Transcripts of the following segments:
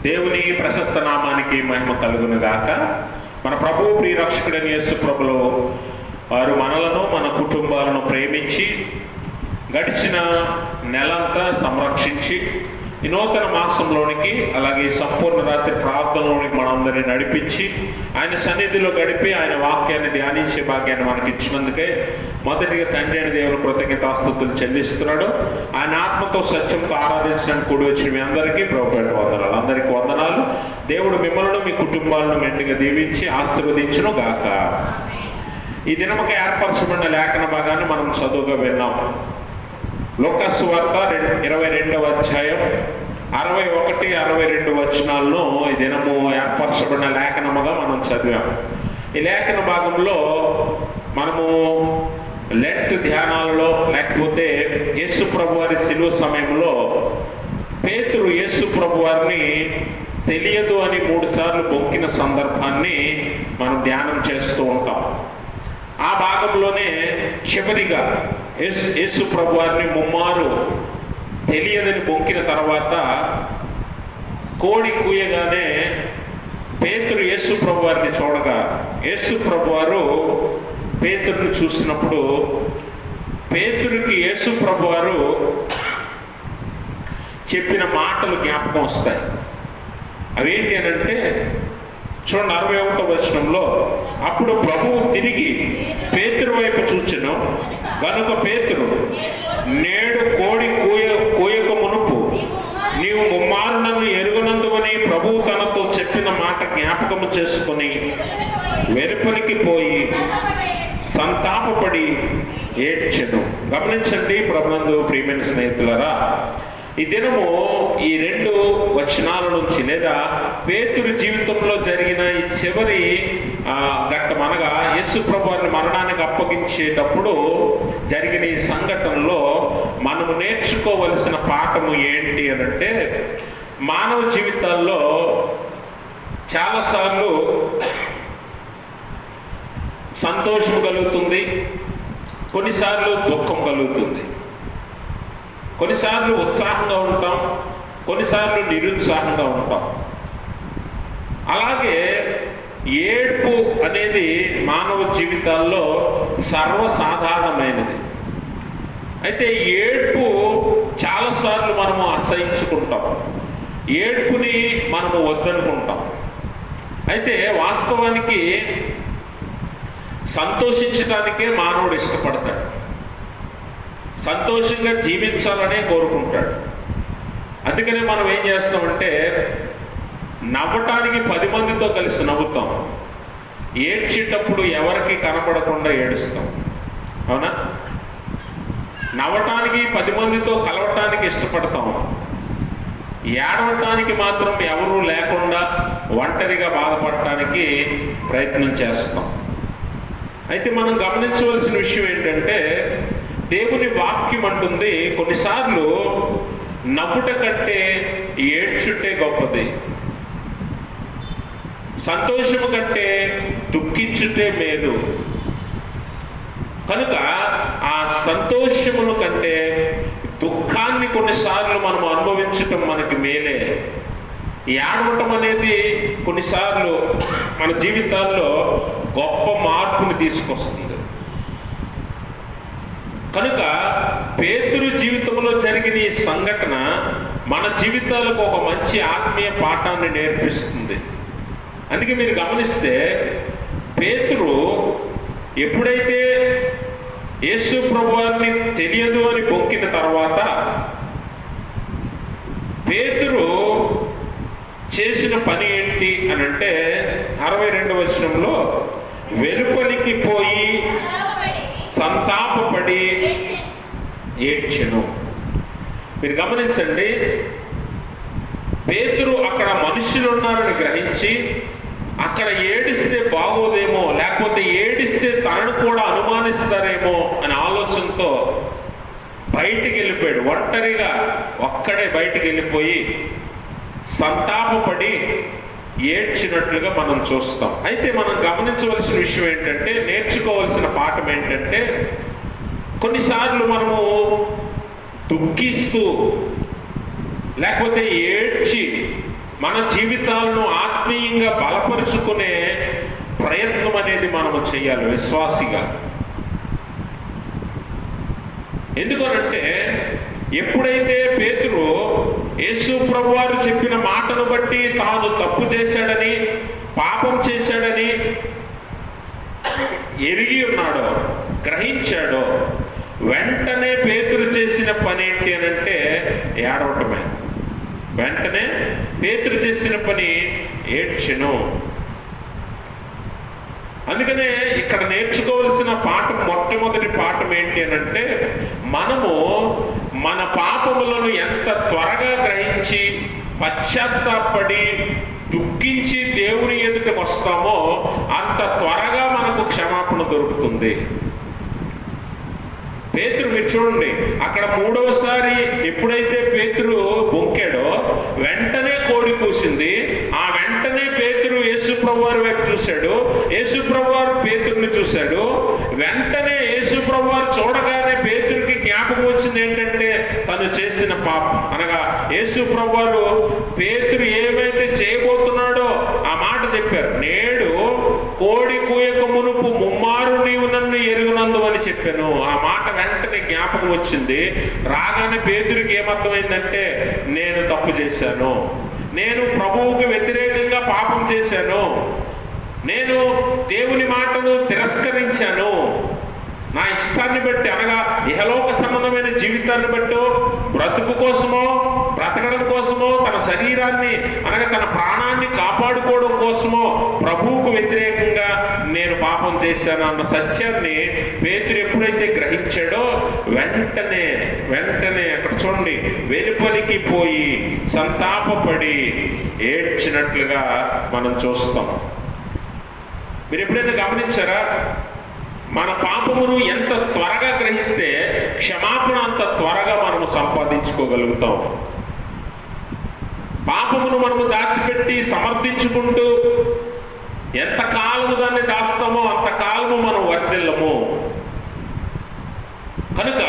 దేవుని ప్రశస్త నామానికి మహిమ కలుగును గాక. మన ప్రభువు ప్రియరక్షకుడైన యేసు ప్రభులు వారు మనలను మన కుటుంబాలను ప్రేమించి గడిచిన నెలంతా సంరక్షించి ఈ నూతన మాసంలోనికి అలాగే సంపూర్ణ రాత్రి ప్రార్థనలోనికి మనందరినీ నడిపించి ఆయన సన్నిధిలో గడిపి ఆయన వాక్యాన్ని ధ్యానించే భాగ్యాన్ని మనకి ఇచ్చినందుకే మొదటిగా తండ్రి అయిన దేవుని కృతజ్ఞతాస్తుతులు చెల్లిస్తున్నాడు. ఆయన ఆత్మతో సత్యంతో ఆరాధించడానికి కూడి వచ్చిన మీ అందరికీ ప్రభుపేట వందనాలు. అందరికీ వందనాలు. దేవుడు మిమ్మల్ని మీ కుటుంబాలను మెండుగా దీవించి ఆశీర్వదించును గాక. ఈ దినముకి ఏర్పరచబడిన లేఖన భాగాన్ని మనం చదువుగా విన్నాం. లూకా సువార్త 22వ అధ్యాయం 61, 62 వచనాలను ఈ దినము ఏర్పరచబడిన లేఖనముగా మనం చదివాం. ఈ లేఖన భాగంలో మనము లెంట్ ధ్యానాలలో లేకపోతే యేసు ప్రభు వారి శిలువ సమయంలో పేతురు యేసు ప్రభు వారిని తెలియదు అని 3 సార్లు బొక్కిన సందర్భాన్ని మనం ధ్యానం చేస్తూ ఉంటాం. ఆ భాగంలోనే చివరిగా యేసు ప్రభు వారిని ముమ్మారు తెలియదని బొంకిన తర్వాత కోడి కూయగానే పేతురు యేసు ప్రభు వారిని చూడగా యేసు ప్రభు వారు పేతురుని చూసినప్పుడు పేతురుకి యేసు ప్రభు వారు చెప్పిన మాటలు జ్ఞాపకం వస్తాయి. అవేంటి అని అంటే చూడండి, 61వ వచనంలో, అప్పుడు ప్రభువు తిరిగి పేతురు వైపు చూచెను. గనుక పేతురు, నేడు కోడి కూయక మునుపు నీవు ముమ్మారు నన్ను ఎరుగనందువని ప్రభువు తనతో చెప్పిన మాట జ్ఞాపకము చేసుకొని వెలుపలికి పోయి సంతాపపడి ఏడ్చెను. గమనించండి ప్రభునందు ప్రియమైన స్నేహితులారా, ఈ దినము ఈ 2 వచనాల నుంచి లేదా పేతురు జీవితంలో జరిగిన ఈ చివరి ఘట్టం అనగా యేసు ప్రభువుని మరణానికి అప్పగించేటప్పుడు జరిగిన ఈ సంఘటనలో మనము నేర్చుకోవలసిన పాఠము ఏంటి అని అంటే, మానవ జీవితాల్లో చాలాసార్లు సంతోషం కలుగుతుంది, కొన్నిసార్లు దుఃఖం కలుగుతుంది. కొన్నిసార్లు ఉత్సాహంగా ఉంటాం, కొన్నిసార్లు నిరుత్సాహంగా ఉంటాం. అలాగే ఏడ్పు అనేది మానవ జీవితాల్లో సర్వసాధారణమైనది. అయితే ఏడ్పు చాలాసార్లు మనము అసహించుకుంటాం, ఏడ్పుని మనము వద్దనుకుంటాం. అయితే వాస్తవానికి సంతోషించడానికే మానవుడు ఇష్టపడతాడు, సంతోషంగా జీవించాలనే కోరుకుంటాడు. అందుకనే మనం ఏం చేస్తామంటే నవ్వటానికి 10 మందితో కలిసి నవ్వుతాం, ఏడ్చేటప్పుడు ఎవరికి కనపడకుండా ఏడుస్తాం. అవునా? నవ్వటానికి 10 మందితో కలవటానికి ఇష్టపడతాం, ఏడవటానికి మాత్రం ఎవరూ లేకుండా ఒంటరిగా బాధపడటానికి ప్రయత్నం చేస్తాం. అయితే మనం గమనించవలసిన విషయం ఏంటంటే, దేవుని వాక్యం అంటుంది కొన్నిసార్లు నవ్వుట కంటే ఏడ్చుటే గొప్పది, సంతోషము కంటే దుఃఖించుటే మేలు. కనుక ఆ సంతోషమును కంటే దుఃఖాన్ని కొన్నిసార్లు మనం అనుభవించటం మనకి మేలే. ఏడవటం అనేది కొన్నిసార్లు మన జీవితాల్లో గొప్ప మార్పుని తీసుకొస్తుంది. కనుక పేతురు జీవితంలో జరిగిన ఈ సంఘటన మన జీవితాలకు ఒక మంచి ఆత్మీయ పాఠాన్ని నేర్పిస్తుంది. అందుకే మీరు గమనిస్తే పేతురు ఎప్పుడైతే యేసు ప్రభువుని తెలియదు అని బొక్కిన తర్వాత పేతురు చేసిన పని ఏంటి అని అంటే 62వ వచనంలో, వెలుపలికి పోయి సంతాపపడి ఏడ్చెను. మీరు గమనించండి, పేతురు అక్కడ మనుషులు ఉన్నారని గ్రహించి అక్కడ ఏడిస్తే బాగోదేమో, లేకపోతే ఏడిస్తే తనను కూడా అనుమానిస్తారేమో అనే ఆలోచనతో బయటికి వెళ్ళిపోయాడు. ఒంటరిగా ఒక్కడే బయటికి వెళ్ళిపోయి సంతాపపడి ఏడ్చినట్లుగా మనం చూస్తాం. అయితే మనం గమనించవలసిన విషయం ఏంటంటే, నేర్చుకోవలసిన పాఠం ఏంటంటే, కొన్నిసార్లు మనము దుఃఖిస్తూ లేకపోతే ఏడ్చి మన జీవితాలను ఆత్మీయంగా బలపరుచుకునే ప్రయత్నం అనేది మనము చేయాలి విశ్వాసిగా. ఎందుకనంటే ఎప్పుడైతే పేతురు యేసు ప్రభువారు చెప్పిన మాటను బట్టి తాను తప్పు చేశాడని, పాపం చేశాడని ఎరిగి ఉన్నాడో, గ్రహించాడో, వెంటనే పేతురు చేసిన పని ఏంటి అనంటే ఏడవటమే. వెంటనే పేతురు చేసిన పని ఏడ్చెను. అందుకనే ఇక్కడ నేర్చుకోవాల్సిన పాఠం, మొట్టమొదటి పాఠం ఏంటి అనంటే, మనము మన పాపములను ఎంత త్వరగా గ్రహించి పశ్చాత్తాపడి దుఃఖించి దేవుని ఎదుటకు వస్తామో అంత త్వరగా మనకు క్షమాపణ దొరుకుతుంది. పేతురు మీరు చూడండి, అక్కడ మూడవసారి ఎప్పుడైతే పేతురు బొంకాడో వెంటనే కోడి కూసింది. ఆ వెంటనే పేతురు యేసు ప్రభువారి వైపు చూశాడు, యేసు ప్రభువారు పేతురుని చూశాడు. వెంటనే యేసు ప్రభువారు చూడగానే పేతురుకి జ్ఞాపకం వచ్చింది ఏంటంటే తను చేసిన పాపం. అనగా యేసు ప్రభువారు పేతురు ఏమైతే చేయబోతున్నాడో ఆ మాట చెప్పారు. నేడు కోడి కూయక మునుపు ముమ్మారు నీవు నన్ను ఎరుగునందు అని చెప్పాను. ఆ మాట వెంటనే జ్ఞాపకం వచ్చింది. రాగానే పేతురికి ఏమర్థమైందంటే నేను తప్పు చేశాను, నేను ప్రభువుకు వ్యతిరేకంగా పాపం చేశాను, నేను దేవుని మాటను తిరస్కరించాను, నా ఇష్టాన్ని బట్టి అనగా ఇహలోక సంబంధమైన జీవితాన్ని బట్టో, బ్రతుకు కోసమో, బ్రతకడం కోసమో, తన శరీరాన్ని అనగా తన ప్రాణాన్ని కాపాడుకోవడం కోసమో ప్రభువుకు వ్యతిరేకంగా నేను పాపం చేశాను అన్న సత్యాన్ని పేతురు ఎప్పుడైతే గ్రహించాడో వెంటనే అక్కడ చూడండి, వెలుపలికి పోయి సంతాపపడి ఏడ్చినట్లుగా మనం చూస్తాం. మీరు ఎప్పుడైనా గమనించారా? మన పాపమును ఎంత త్వరగా గ్రహిస్తే క్షమాపణ అంత త్వరగా మనము సంపాదించుకోగలుగుతాం. పాపమును మనము దాచిపెట్టి సమర్థించుకుంటూ ఎంతకాలము దాన్ని దాస్తామో అంతకాలము మనం వర్ధిల్లము. కనుక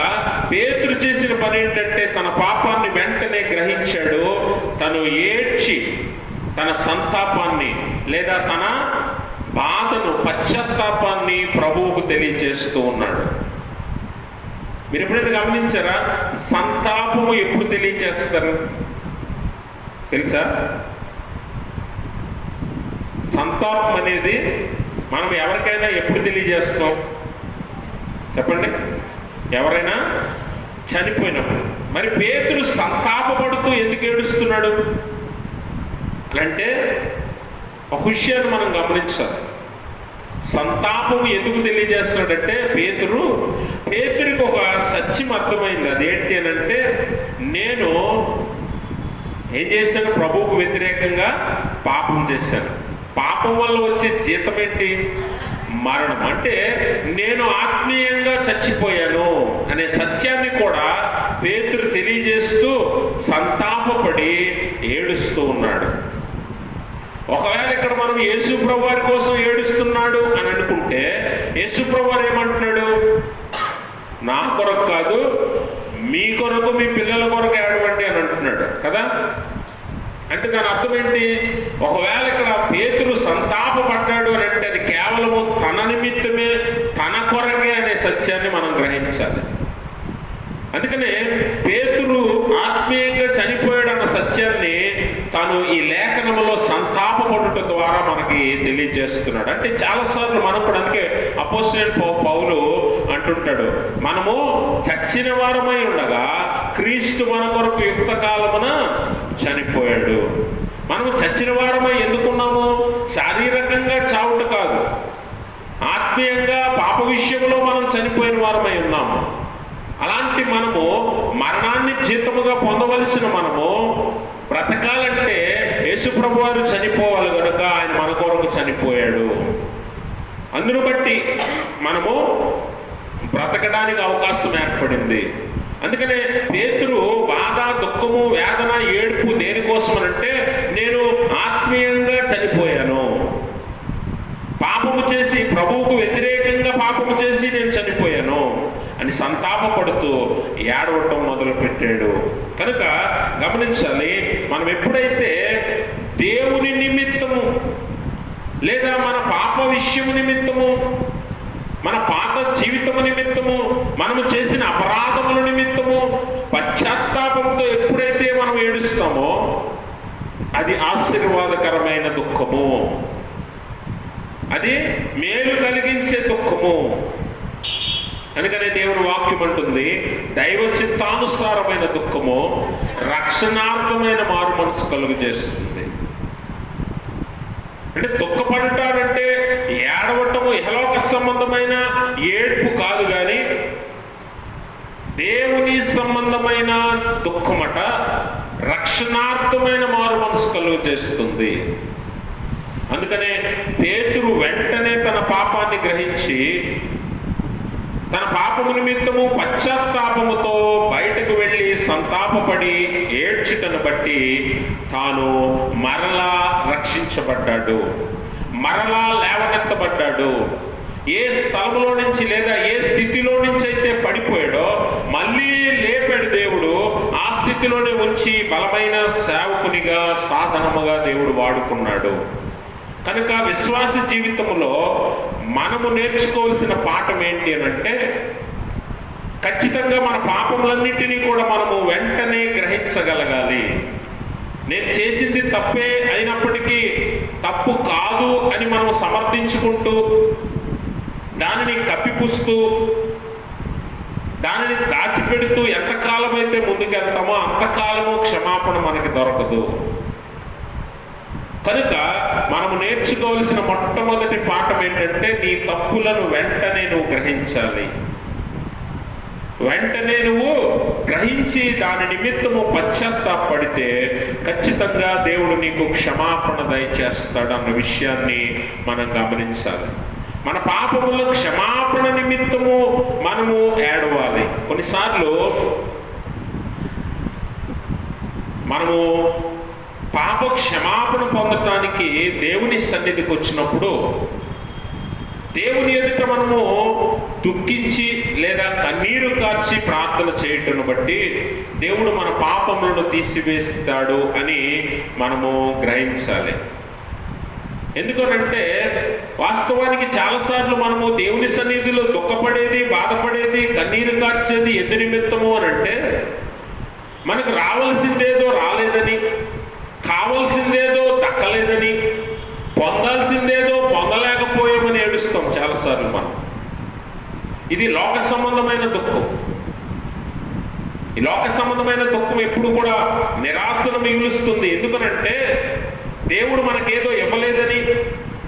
పేతురు చేసిన పని ఏంటంటే తన పాపాన్ని వెంటనే గ్రహించాడు. తను ఏడ్చి తన సంతాపాన్ని లేదా తన బాధను, పశ్చాత్తాపాన్ని ప్రభువుకు తెలియజేస్తూ ఉన్నాడు. మీరు ఎప్పుడైనా గమనించారా? సంతాపము ఎప్పుడు తెలియజేస్తారు తెలుసా? సంతాపం అనేది మనం ఎవరికైనా ఎప్పుడు తెలియజేస్తాం చెప్పండి? ఎవరైనా చనిపోయినప్పుడు. మరి పేతురు సంతాపపడుతూ ఎందుకు ఏడుస్తున్నాడు అంటే ఒక విషయాన్ని మనం గమనించాలి. సంతాపం ఎందుకు తెలియజేస్తున్నాడంటే పేతురికి ఒక సత్యం అర్థమైంది. అదేంటి అని అంటే, నేను ఏం చేశాను? ప్రభువుకు వ్యతిరేకంగా పాపం చేశాను. పాపం వల్ల వచ్చే జీతం ఏంటి? మరణం. అంటే నేను ఆత్మీయంగా చచ్చిపోయాను అనే సత్యాన్ని కూడా పేతురు తెలియజేస్తూ సంతాపపడి ఏడుస్తూ ఉన్నాడు. ఒకవేళ ఇక్కడ మనం యేసు ప్రభువారి కోసం ఏడుస్తున్నాడు అని అనుకుంటే, యేసు ప్రభువారు ఏమంటున్నాడు? నా కొరకు కాదు, మీ కొరకు, మీ పిల్లల కొరకు ఏడవండి అని అంటున్నాడు కదా. అంటే దాని అర్థం ఏంటి? ఒకవేళ ఇక్కడ పేతురు సంతాపపడ్డాడు అని అంటే అది కేవలము తన నిమిత్తమే, తన కొరకే అనే సత్యాన్ని మనం గ్రహించాలి. అందుకనే పేతురు ఆత్మీయంగా చనిపోయాడు అన్న సత్యాన్ని తను ఈ లేఖనములో సంతాపపడుట ద్వారా మనకి తెలియజేస్తున్నాడు. అంటే చాలాసార్లు మనం కూడా, అందుకే అపోస్తలుడైన పౌలు అంటుంటాడు, మనము చచ్చిన వారమై ఉండగా క్రీస్తు మన కొరకు యుక్త కాలమున చనిపోయాడు. మనము చచ్చిన వారమై ఎందుకున్నాము? శారీరకంగా చావుట కాదు, ఆత్మీయంగా పాప విషయంలో మనం చనిపోయిన వారమై ఉన్నాము. అలాంటి మనము మరణాన్ని జీతముగా పొందవలసిన మనము బ్రతకాలంటే యేసుప్రభు వారు చనిపోవాలి కనుక ఆయన మన కొరకు చనిపోయాడు. అందును బట్టి మనము బ్రతకడానికి అవకాశం ఏర్పడింది. అందుకనే పేతురు బాధ, దుఃఖము, వేదన, ఏడుపు దేనికోసం అంటే నేను ఆత్మీయంగా చనిపోయాను, పాపము చేసి ప్రభువుకు వ్యతిరేకంగా పాపము చేసి నేను చనిపోయాను అని సంతాపపడుతూ ఏడవటం మొదలు పెట్టాడు. కనుక గమనించాలి, మనం ఎప్పుడైతే దేవుని నిమిత్తము లేదా మన పాప విషయము నిమిత్తము, మన పాత జీవితము నిమిత్తము, మనము చేసిన అపరాధముల నిమిత్తము పశ్చాత్తాపంతో ఎప్పుడైతే మనం ఏడుస్తామో అది ఆశీర్వాదకరమైన దుఃఖము, అది మేలు కలిగించే దుఃఖము. అందుకనే దేవుని వాక్యం అంటుంది, దైవ చిత్తానుసారమైన దుఃఖము రక్షణార్థమైన మారు మనసు కలుగు చేస్తుంది. అంటే దుఃఖపడటానంటే ఏడవటము ఇహలోక సంబంధమైన ఏడ్పు కాదు, కానీ దేవుని సంబంధమైన దుఃఖమట రక్షణార్థమైన మారు మనసు కలుగు చేస్తుంది. అందుకనే పేతురు వెంటనే తన పాపాన్ని గ్రహించి తన పాపము నిమిత్తము పశ్చాత్తాపముతో బయటకు వెళ్ళి సంతాపపడి ఏడ్చుటను బట్టి తాను మరలా రక్షించబడ్డాడు, మరలా లేవనెత్తబడ్డాడు. ఏ స్థలంలో నుంచి లేదా ఏ స్థితిలో నుంచి అయితే పడిపోయాడో మళ్ళీ లేపాడు దేవుడు. ఆ స్థితిలోనే ఉంచి బలమైన సేవకునిగా, సాధనముగా దేవుడు వాడుకున్నాడు. కనుక విశ్వాస జీవితంలో మనము నేర్చుకోవాల్సిన పాఠం ఏంటి అని అంటే, ఖచ్చితంగా మన పాపములన్నింటినీ కూడా మనము వెంటనే గ్రహించగలగాలి. నేను చేసింది తప్పే అయినప్పటికీ తప్పు కాదు అని మనం సమర్థించుకుంటూ దానిని కప్పిపుస్తూ దానిని దాచిపెడుతూ ఎంతకాలం అయితే ముందుకెళ్తామో అంతకాలము క్షమాపణ మనకి దొరకదు. కనుక మనము నేర్చుకోవాల్సిన మొట్టమొదటి పాఠం ఏంటంటే, నీ తప్పులను వెంటనే నువ్వు గ్రహించాలి. వెంటనే నువ్వు గ్రహించి దాని నిమిత్తము పశ్చాత్తాపడితే ఖచ్చితంగా దేవుడు నీకు క్షమాపణ దయచేస్తాడు అన్న విషయాన్ని మనం గమనించాలి. మన పాపముల క్షమాపణ నిమిత్తము మనము ఏడవాలి. కొన్నిసార్లు మనము పాప క్షమాపణ పొందటానికి దేవుని సన్నిధికి వచ్చినప్పుడు దేవుని ఎదుట మనము దుఃఖించి లేదా కన్నీరు కార్చి ప్రార్థన చేయటను బట్టి దేవుడు మన పాపములను తీసివేస్తాడు అని మనము గ్రహించాలి. ఎందుకనంటే వాస్తవానికి చాలాసార్లు మనము దేవుని సన్నిధిలో దుఃఖపడేది, బాధపడేది, కన్నీరు కార్చేది ఎందు నిమిత్తము అని అంటే, మనకు రావాల్సిందేదో రాలేదని, కావాల్సిందేదో దక్కలేదని, పొందాల్సిందేదో పొందలేకపోయామని ఏడుస్తాం చాలాసార్లు మనం. ఇది లోక సంబంధమైన దుఃఖం. ఈ లోక సంబంధమైన దుఃఖం ఎప్పుడు కూడా నిరాశను మిగులుస్తుంది. ఎందుకనంటే దేవుడు మనకేదో ఇవ్వలేదని,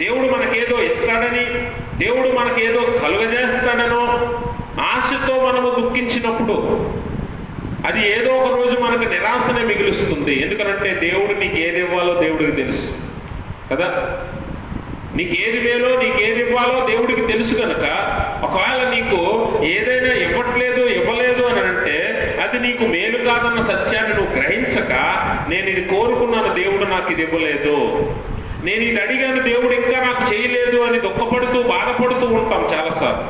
దేవుడు మనకేదో ఇస్తాడని, దేవుడు మనకేదో కలుగజేస్తాడనో ఆశతో మనము దుఃఖించినప్పుడు అది ఏదో ఒక రోజు మనకు నిరాశనే మిగులుస్తుంది. ఎందుకనంటే దేవుడు నీకు ఏది ఇవ్వాలో దేవుడికి తెలుసు కదా. నీకు ఏది మేలో, నీకు ఏది ఇవ్వాలో దేవుడికి తెలుసు. కనుక ఒకవేళ నీకు ఏదైనా ఇవ్వలేదు అని అంటే అది నీకు మేలు కాదన్న సత్యాన్ని నువ్వు గ్రహించక, నేను ఇది కోరుకున్నాను దేవుడు నాకు ఇది ఇవ్వలేదు, నేను ఇది అడిగాను దేవుడు ఇంకా నాకు చేయలేదు అని దుఃఖపడుతూ బాధపడుతూ ఉంటాం చాలాసార్లు.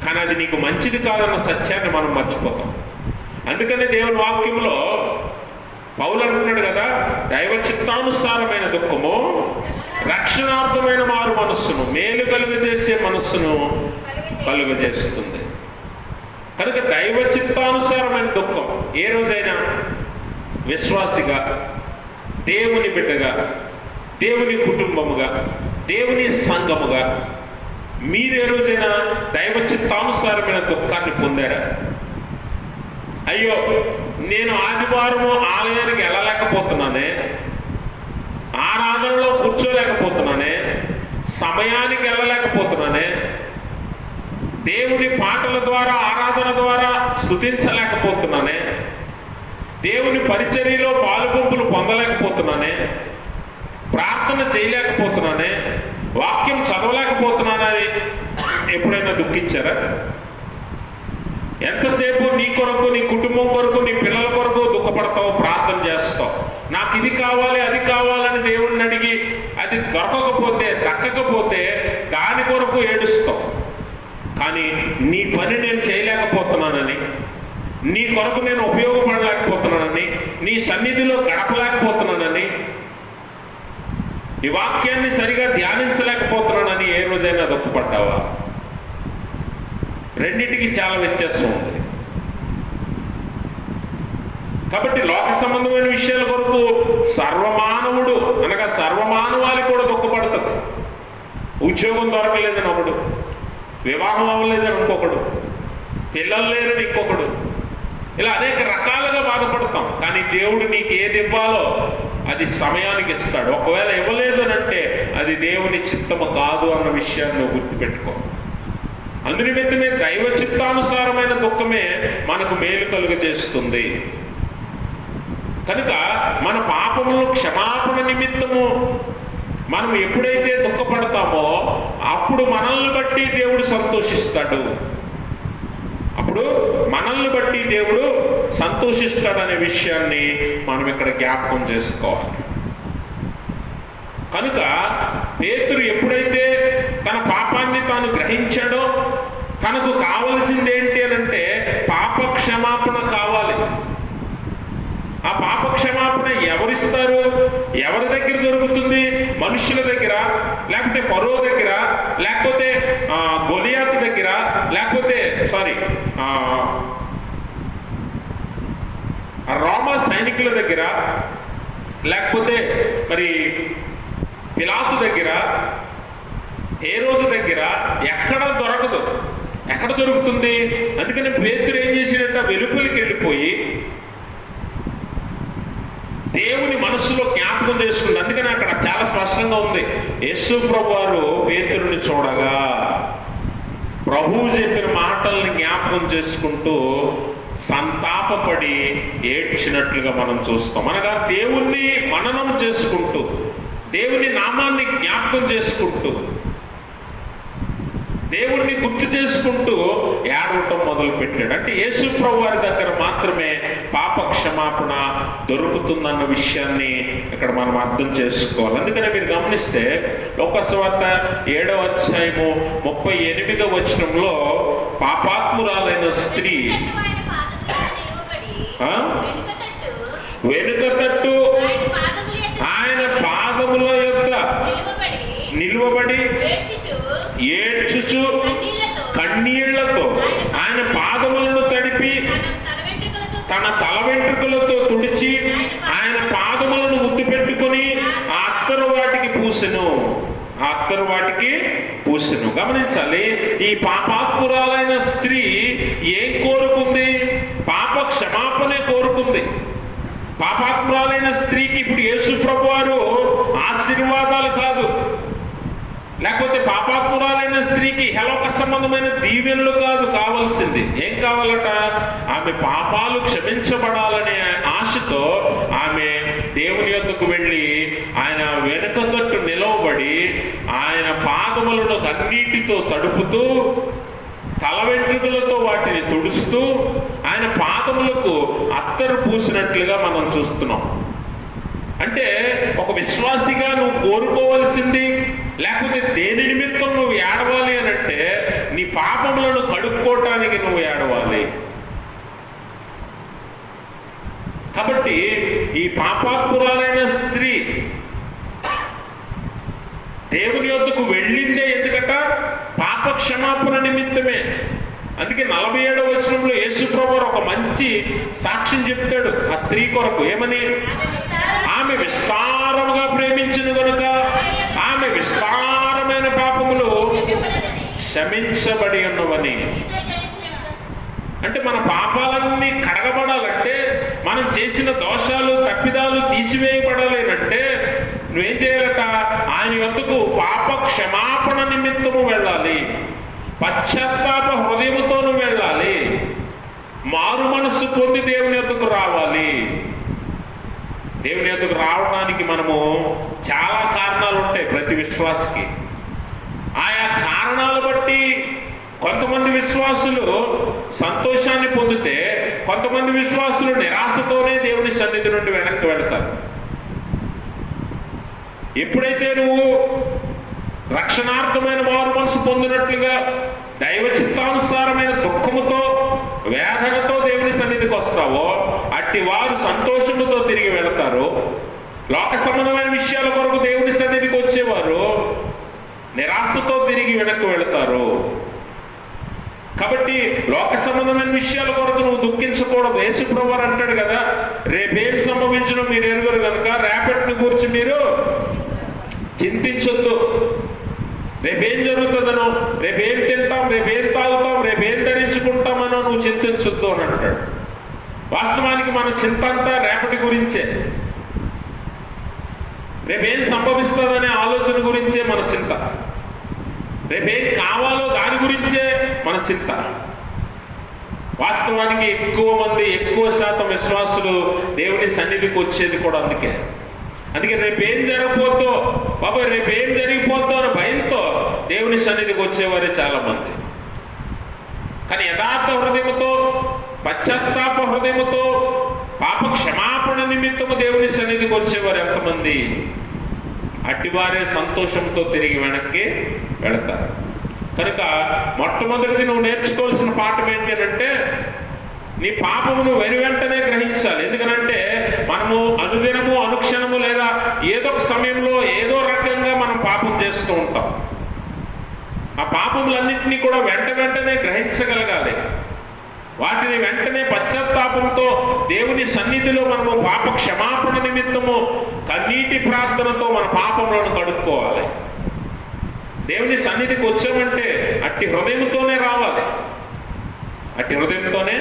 కానీ అది నీకు మంచిది కాదన్న సత్యాన్ని మనం మర్చిపోతాం. అందుకనే దేవుని వాక్యంలో పౌలు అంటున్నాడు కదా, దైవ చిత్తానుసారమైన దుఃఖము రక్షణార్థమైన మారు మనస్సును, మేలు కలుగజేసే మనస్సును కలుగజేస్తుంది. కనుక దైవ చిత్తానుసారమైన దుఃఖం ఏ రోజైనా విశ్వాసిగా, దేవుని బిడ్డగా, దేవుని కుటుంబముగా, దేవుని సంఘముగా మీరు ఏ రోజైనా దైవ చిత్తానుసారమైన దుఃఖాన్ని పొందారా? అయ్యో, నేను ఆదివారము ఆలయానికి వెళ్ళలేకపోతున్నానే, ఆరాధనలో కూర్చోలేకపోతున్నానే, సమయానికి వెళ్ళలేకపోతున్నానే, దేవుని పాటల ద్వారా ఆరాధన ద్వారా స్తుతించలేకపోతున్నానే, దేవుని పరిచర్యలో పాలుగుంపులు పొందలేకపోతున్నానే, ప్రార్థన చేయలేకపోతున్నానే, వాక్యం చదవలేకపోతున్నానని ఎప్పుడైనా దుఃఖించారా? ఎంతసేపు నీ కొరకు, నీ కుటుంబం కొరకు, నీ పిల్లల కొరకు దుఃఖపడతావు, ప్రార్థన చేస్తావు. నాకు ఇది కావాలి, అది కావాలని దేవుడిని అడిగి అది దక్కకపోతే దాని కొరకు ఏడుస్తావు. కానీ నీ పని నేను చేయలేకపోతున్నానని, నీ కొరకు నేను ఉపయోగపడలేకపోతున్నానని, నీ సన్నిధిలో గడపలేకపోతున్నానని, ఈ వాక్యాన్ని సరిగా ధ్యానించలేకపోతున్నానని ఏ రోజైనా దుఃఖపడ్డావా? రెండింటికి చాలా వ్యత్యాసం ఉంది. కాబట్టి లోక సంబంధమైన విషయాల కొరకు సర్వమానవుడు అనగా సర్వమానవాళి కూడా దుఃఖపడతాడు. ఉద్యోగం దొరకలేదని ఒకడు, వివాహం అవ్వలేదని ఇంకొకడు, పిల్లలు లేరని ఇంకొకడు, ఇలా అనేక రకాలుగా బాధపడతాం. కానీ దేవుడు నీకు ఏది ఇవ్వాలో అది సమయానికి ఇస్తాడు. ఒకవేళ ఇవ్వలేదు అంటే అది దేవుని చిత్తము కాదు అన్న విషయాన్ని నువ్వు గుర్తుపెట్టుకో. అందునిమిత్తమే దైవ చిత్తానుసారమైన దుఃఖమే మనకు మేలు కలుగజేస్తుంది. కనుక మన పాపములు క్షమాపణ నిమిత్తము మనం ఎప్పుడైతే దుఃఖపడతామో అప్పుడు మనల్ని బట్టి దేవుడు సంతోషిస్తాడు. అప్పుడు మనల్ని బట్టి దేవుడు సంతోషిస్తాడనే విషయాన్ని మనం ఇక్కడ జ్ఞాపకం చేసుకోవాలి. కనుక పేతురు ఎప్పుడైతే తన పాపాన్ని తాను గ్రహించాడో తనకు కావలసింది ఏంటి అనంటే పాప క్షమాపణ కావాలి. ఆ పాప క్షమాపణ ఎవరిస్తారు? ఎవరి దగ్గర దొరుకుతుంది? మనుషుల దగ్గర, లేకపోతే ఫరో దగ్గర, లేకపోతే గొలియాతు దగ్గర, లేకపోతే రోమా సైనికుల దగ్గర, లేకపోతే మరి పిలాతు దగ్గర, హేరోదు దగ్గర ఎక్కడ దొరకదు. ఎక్కడ దొరుకుతుంది? అందుకని పేతురు ఏం చేసినట్ట వెలుపలికి వెళ్ళిపోయి దేవుని మనస్సులో జ్ఞాపకం చేసుకుంది. అందుకని అక్కడ చాలా స్పష్టంగా ఉంది. యేసు ప్రభు వారు పేతురుని చూడగా ప్రభువు చెప్పిన మాటల్ని జ్ఞాపకం చేసుకుంటూ సంతాపపడి ఏడ్చినట్లుగా మనం చూస్తాం. అనగా దేవుణ్ణి మననం చేసుకుంటూ, దేవుని నామాన్ని జ్ఞాపకం చేసుకుంటూ, దేవుణ్ణి గుర్తు చేసుకుంటూ ఏడవటం మొదలు పెట్టాడు. అంటే యేసు ప్రభు వారి దగ్గర మాత్రమే పాప క్షమాపణ దొరుకుతుందన్న విషయాన్ని ఇక్కడ మనం అర్థం చేసుకోవాలి. అందుకనే మీరు గమనిస్తే లోక సువార్త 7వ అధ్యాయము 38వ వచనంలో పాపాత్మురాలైన స్త్రీ వెనుకతట్టు ఆయన పాదముల యొద్ద నిలువబడి ఏడ్చుచు కన్నీళ్లతో ఆయన పాదములను తడిపి తన తల వెంట్రుకలతో తుడిచి ఆయన పాదములను ముద్దు పెట్టుకుని ఆ అత్తరు వాటికి పూసెను. గమనించాలి, ఈ పాపాత్మురాలైన స్త్రీ ఏం కోరుకుంది? పాప క్షమాపణే కోరుకుంది. పాపాత్మురాలైన స్త్రీకి ఇప్పుడు యేసు ప్రభు వారు ఆశీర్వాదాలు కాదు, లేకపోతే పాపాత్మురాలైన స్త్రీకి హలోక సంబంధమైన దీవెనలు కాదు కావాల్సింది. ఏం కావాలట? ఆమె పాపాలు క్షమించబడాలనే ఆశతో ఆమె దేవుని యొద్దకు వెళ్ళి ఆయన వెనుక తట్టు నిలవబడి ఆయన పాదములను కన్నీటితో తడుపుతూ తల వెంట్రుకలతో వాటిని తుడుస్తూ ఆయన పాదములకు అత్తరు పూసినట్లుగా మనం చూస్తున్నాం. అంటే ఒక విశ్వాసిగా నువ్వు కోరుకోవలసింది, లేకపోతే దేని నిమిత్తం నువ్వు ఏడవాలి అని అంటే నీ పాపములను కడుక్కోవటానికి నువ్వు ఏడవాలి. కాబట్టి ఈ పాపాత్మురాలైన స్త్రీ దేవుని యొద్దకు వెళ్ళిందే ఎందుకట? పాప క్షమాపణ నిమిత్తమే. అందుకే 47వ వచనంలో యేసు ప్రభువు ఒక మంచి సాక్ష్యం చెప్తాడు ఆ స్త్రీ కొరకు. ఏమని? ఆమె విస్తారముగా ప్రేమించిన కనుక ఆమె విస్తారమైన పాపములు క్షమించబడి ఉన్నవని. అంటే మన పాపాలన్నీ కడగబడాలంటే, మనం చేసిన దోషాలు తప్పిదాలు తీసివేయబడాలేనంటే నువ్వేం చేయాలట? ఆయన యొద్దకు పాప క్షమాపణ నిమిత్తము వెళ్ళాలి, పశ్చాత్తాప హృదయముతోనూ వెళ్ళాలి, మారు మనస్సు పొంది దేవుని యొద్దకు రావాలి. దేవుని యొద్దకు రావడానికి మనము చాలా కారణాలు ఉంటాయి ప్రతి విశ్వాసికి. ఆయా కారణాలు బట్టి కొంతమంది విశ్వాసులు సంతోషాన్ని పొందితే, కొంతమంది విశ్వాసులు నిరాశతోనే దేవుని సన్నిధి నుండి వెనక్కి వెళతారు. ఎప్పుడైతే నువ్వు రక్షణార్థమైన మారు మనసు పొందినట్లుగా దైవ చిత్తానుసారమైన దుఃఖముతో వేదనతో దేవుని సన్నిధికి వస్తావో అట్టి వారు సంతోషముతో తిరిగి వెళతారు. లోక సంబంధమైన విషయాల కొరకు దేవుని సన్నిధికి వచ్చేవారు నిరాశతో తిరిగి వెనక్కి వెళతారు. కాబట్టి లోక సంబంధమైన విషయాల కొరకు నువ్వు దుఃఖించకూడదు. యేసుప్రభువారు అంటాడు కదా, రేపేం సంభవించడం మీరు ఎరుగరు కనుక రేపటిని గురించి మీరు చింతించొద్దు. రేపేం జరుగుతుందనో, రేపేం తింటాం, రేపేం తాగుతాం, రేపేం ధరించుకుంటామనో నువ్వు చింతించొద్దు అని అంటాడు. వాస్తవానికి మన చింత అంతా రేపటి గురించే, రేపేం సంభవిస్తుందనే ఆలోచన గురించే మన చింత, రేపేం కావాలో దాని గురించే మన చింత. వాస్తవానికి ఎక్కువ శాతం విశ్వాసులు దేవుని సన్నిధికి వచ్చేది కూడా అందుకే రేపేం జరగబోతో బాబా, రేపేం జరిగిపోతో అని భయంతో దేవుని సన్నిధికి వచ్చేవారే చాలా మంది. కానీ యథార్థ హృదయముతో, పశ్చాత్తాప హృదయముతో, పాప క్షమాపణ నిమిత్తము దేవుని సన్నిధికి వచ్చేవారు ఎంతమంది? అట్టివారే సంతోషంతో తిరిగి వెనక్కి వెళతారు. కనుక మొట్టమొదటిది నువ్వు నేర్చుకోవాల్సిన పాఠం ఏంటి అంటే, నీ పాపమును వెనువెంటనే గ్రహించాలి. ఎందుకనంటే మనము అనుదినము, అనుక్షణము లేదా ఏదో ఒక సమయంలో ఏదో రకంగా మనం పాపం చేస్తూ ఉంటాం. ఆ పాపములన్నింటినీ కూడా వెంటనే గ్రహించగలగాలి. వాటిని వెంటనే పశ్చాత్తాపంతో దేవుని సన్నిధిలో మనము పాప క్షమాపణ నిమిత్తము కన్నీటి ప్రార్థనతో మన పాపములను కడుక్కోవాలి. దేవుని సన్నిధికి వచ్చామంటే అట్టి హృదయంతోనే రావాలి, అట్టి హృదయంతోనే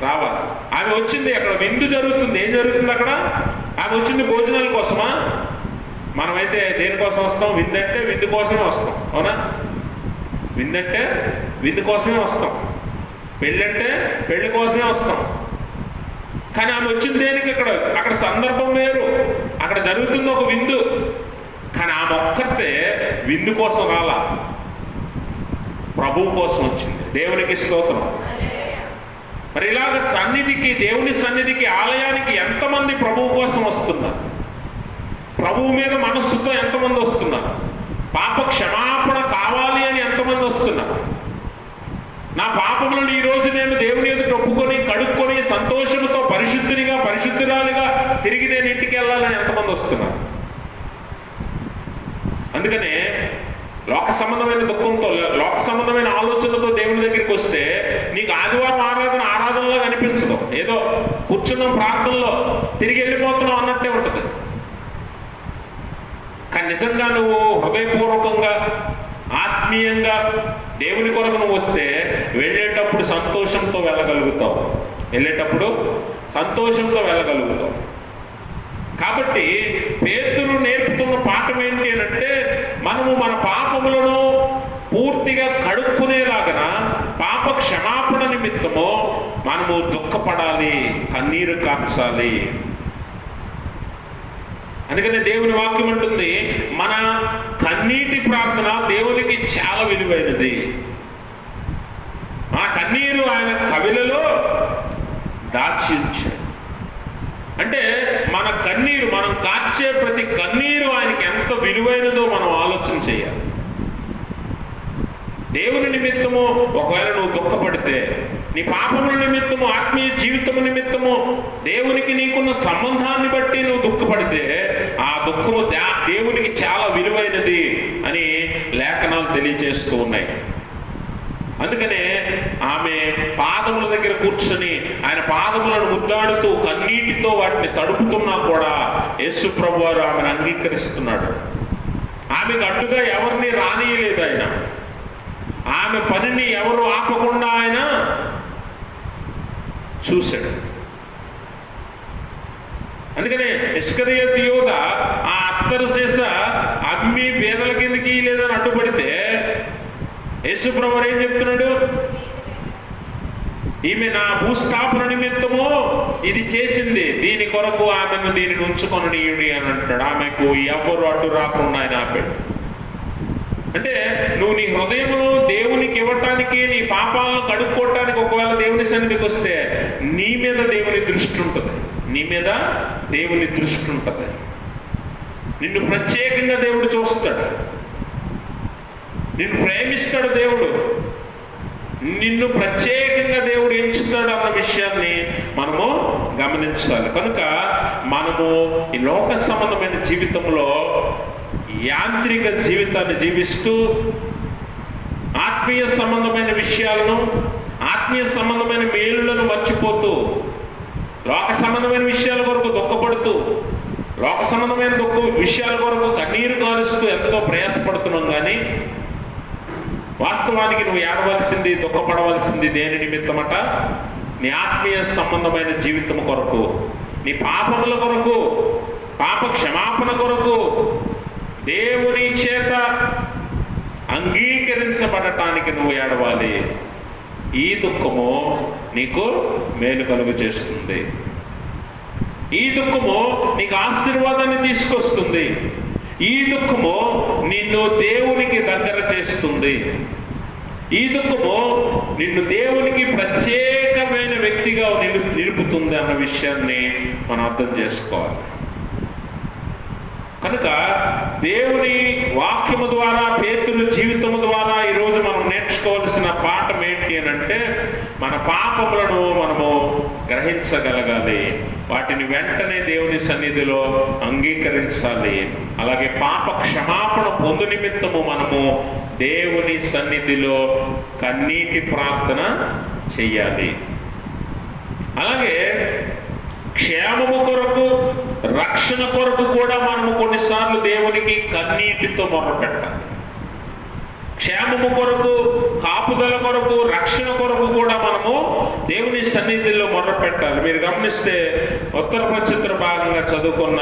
రావాలి. ఆమె వచ్చింది, అక్కడ విందు జరుగుతుంది. ఏం జరుగుతుంది అక్కడ? ఆమె వచ్చింది భోజనాల కోసమా? మనమైతే దేనికోసం వస్తాం? విందంటే విందు కోసమే వస్తాం, అవునా? విందంటే విందు కోసమే వస్తాం, పెళ్ళంటే పెళ్లి కోసమే వస్తాం. కానీ ఆమె వచ్చింది దేనికి? అక్కడ సందర్భం వేరు, అక్కడ జరుగుతుంది ఒక విందు. కానీ ఆమె ఒక్కతే విందు కోసం రాలా, ప్రభువు కోసం వచ్చింది. దేవునికి స్తోత్రం. మరి ఇలాగ సన్నిధికి, దేవుని సన్నిధికి, ఆలయానికి ఎంతమంది ప్రభువు కోసం వస్తున్నారు? ప్రభువు మీద మనస్సుతో ఎంతమంది వస్తున్నారు? పాప క్షమాపణ కావాలి అని ఎంతమంది వస్తున్నారు? నా పాపములను ఈరోజు నేను దేవుని ఎదుట ఒప్పుకొని కడుక్కొని సంతోషంతో పరిశుద్ధునిగా, పరిశుద్ధురాలిగా తిరిగి నేను ఇంటికి వెళ్ళాలని ఎంతమంది వస్తున్నారు? అందుకనే లోక సంబంధమైన దుఃఖంతో, లోక సంబంధమైన ఆలోచనలతో దేవుని దగ్గరికి వస్తే నీకు ఆదివారం ఆరాధనలో కనిపించదు. ఏదో కూర్చున్నాం ప్రార్థనలో తిరిగి వెళ్ళిపోతున్నాం అన్నట్టే ఉంటుంది. కానీ నిజంగా నువ్వు హృదయపూర్వకంగా, ఆత్మీయంగా దేవుని కొరకు నువ్వు వస్తే వెళ్ళేటప్పుడు సంతోషంతో వెళ్ళగలుగుతావు, వెళ్ళేటప్పుడు సంతోషంతో వెళ్ళగలుగుతావు. కాబట్టి పేతురు నేర్పుతున్న పాఠం ఏంటి అంటే, మనము మన పాపములను పూర్తిగా కడుక్కునేలాగన పాప క్షమాపణ నిమిత్తము మనము దుఃఖపడాలి, కన్నీరు కార్చాలి. అందుకనే దేవుని వాక్యం అంటుంది, మన కన్నీటి ప్రార్థన దేవునికి చాలా విలువైనది. ఆ కన్నీరు ఆయన కవిలలో దాచి ఉంచాడు. అంటే మన కన్నీరు, మనం కార్చే ప్రతి కన్నీరు ఆయనకి ఎంత విలువైనదో మనం ఆలోచన చేయాలి. దేవుని నిమిత్తము ఒకవేళ నువ్వు దుఃఖపడితే, నీ పాపముల నిమిత్తము, ఆత్మీయ జీవితము నిమిత్తము, దేవునికి నీకున్న సంబంధాన్ని బట్టి నువ్వు దుఃఖపడితే ఆ దుఃఖము దేవునికి చాలా విలువైనది అని లేఖనాలు తెలియజేస్తూ ఉన్నాయి. అందుకనే ఆమె పాదముల దగ్గర కూర్చొని ఆయన పాదములను ముద్దాడుతూ కన్నీటితో వాటిని తడుపుతున్నా కూడా యేసు ప్రభువారు ఆమెను అంగీకరిస్తున్నాడు. ఆమెకు అడ్డుగా ఎవరిని రానియలేదు ఆయన. ఆమె పనిని ఎవరు ఆపకుండా ఆయన చూశాడు. అందుకనే ఇస్కరియోతు యోధ ఆ అత్తరు చేస అమ్మి పేదల కిందకి లేదని అడ్డుపడితే యేసు ప్రభువు ఏం చెప్తున్నాడు? ఈమె నా భూస్థాపన నిమిత్తము ఇది చేసింది, దీని కొరకు ఆమెను దీనిని ఉంచుకొని అని అంటాడు. ఆమెకు ఎవరు అడ్డు రాకుండా ఆయన ఆపాడు. అంటే నువ్వు నీ హృదయమును దేవునికి ఇవ్వటానికి, నీ పాపాలను కడుక్కోవటానికి ఒకవేళ దేవుని సన్నిధికి వస్తే నీ మీద దేవుని దృష్టి ఉంటుంది, నీ మీద దేవుని దృష్టి ఉంటుంది. నిన్ను ప్రత్యేకంగా దేవుడు చూస్తాడు, నిన్ను ప్రేమిస్తాడు దేవుడు. నిన్ను ప్రత్యేకంగా దేవుడు ఎంచుతాడు అన్న విషయాన్ని మనము గమనించాలి. కనుక మనము ఈ లోక సంబంధమైన జీవితంలో యాంత్రిక జీవితాన్ని జీవిస్తూ ఆత్మీయ సంబంధమైన విషయాలను, ఆత్మీయ సంబంధమైన మేలులను మర్చిపోతూ, లోక సంబంధమైన విషయాల కొరకు దుఃఖపడుతూ, లోక సంబంధమైన విషయాల కొరకు కన్నీరు కారుస్తూ ఎంతో ప్రయాసపడుతున్నాం. కానీ వాస్తవానికి నువ్వు ఏడవలసింది, దుఃఖపడవలసింది దేని నిమిత్తమట? నీ ఆత్మీయ సంబంధమైన జీవితం కొరకు, నీ పాపముల కొరకు, పాప క్షమాపణ కొరకు, దేవుని చేత అంగీకరించబడటానికి నువ్వు ఏడవాలి. ఈ దుఃఖము నీకు మేలు కలుగు చేస్తుంది. ఈ దుఃఖము నీకు ఆశీర్వాదాన్ని తీసుకొస్తుంది. ఈ దుఃఖము నిన్ను దేవునికి దగ్గర చేస్తుంది. ఈ దుఃఖము నిన్ను దేవునికి ప్రత్యేకమైన వ్యక్తిగా నిలుపుతుంది అన్న విషయాన్ని మనం అర్థం చేసుకోవాలి. కనుక దేవుని వాక్యము ద్వారా, పేతురు జీవితము ద్వారా ఈరోజు మనం నేర్చుకోవాల్సిన పాఠం ఏంటి అని అంటే, మన పాపములను మనము గ్రహించగలగాలి, వాటిని వెంటనే దేవుని సన్నిధిలో అంగీకరించాలి. అలాగే పాప క్షమాపణ పొందు నిమిత్తము మనము దేవుని సన్నిధిలో కన్నీటి ప్రార్థన చెయ్యాలి. అలాగే క్షేమము కొరకు, రక్షణ కొరకు కూడా మనము కొన్నిసార్లు దేవునికి కన్నీటితో మొరపెట్టాలి. క్షేమము కొరకు, కాపుదల కొరకు, రక్షణ కొరకు కూడా మనము దేవుని సన్నిధిలో మొరపెట్టాలి. మీరు గమనిస్తే ఉత్తర పశ్చిత్ర భాగంగా చదువుకున్న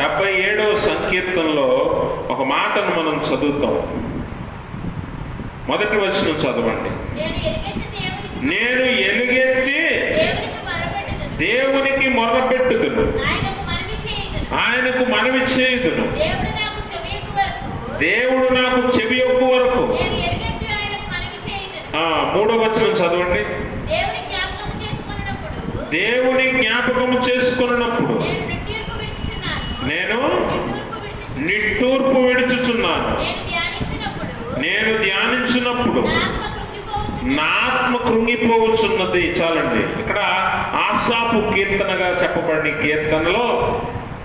77వ సంకీర్తనలో ఒక మాటను మనం చదువుతాం. మొదటి వచనం చదవండి. నేను ఎలుగెత్తి దేవునికి మొరపెట్టుదును, ఆయనకు మనవి చేయుదును, దేవుడు నాకు చెవి యొక్కు వరకు. 3వ వచనం చదవండి. దేవుని జ్ఞాపకము చేసుకున్నప్పుడు నేను నిట్టూర్పు విడుచుచున్నాను. నేను ధ్యానించినప్పుడు నా ఆత్మ కృంగిపోవచ్చున్నది. చాలండి. ఇక్కడ ఆసాపు కీర్తనగా చెప్పబడిన కీర్తనలో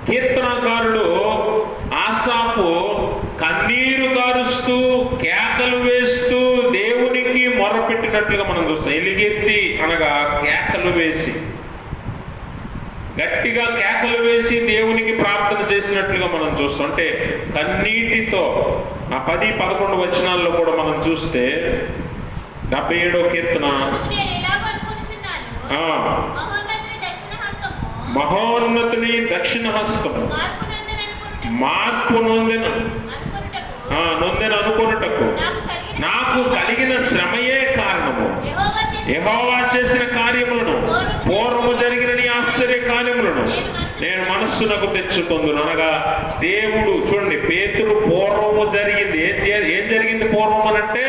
కీర్తనకారుడు ఆసాపు కన్నీరు కారుస్తూ, కేకలు వేస్తూ దేవునికి మొరపెట్టినట్లుగా మనం చూస్తాం. ఎలుగెత్తి అనగా కేకలు వేసి, గట్టిగా కేకలు వేసి దేవునికి ప్రార్థన చేసినట్లుగా మనం చూస్తాం. అంటే కన్నీటితో. ఆ 10-11 వచనాల్లో కూడా మనం చూస్తే 77వ కీర్తన, మహోన్నతుని దక్షిణ హస్తము మార్పు నొందెన అనుకొనుటకు నాకు కలిగిన శ్రమయే కారణము. యెహోవా చేసిన కార్యములను, పూర్వము జరిగిన నీ ఆశ్చర్య కార్యములను నేను మనస్సునకు తెచ్చుకుందును. అనగా దేవుడు, చూడండి, పేతురు పూర్వము జరిగింది. ఏం జరిగింది పూర్వం అనంటే,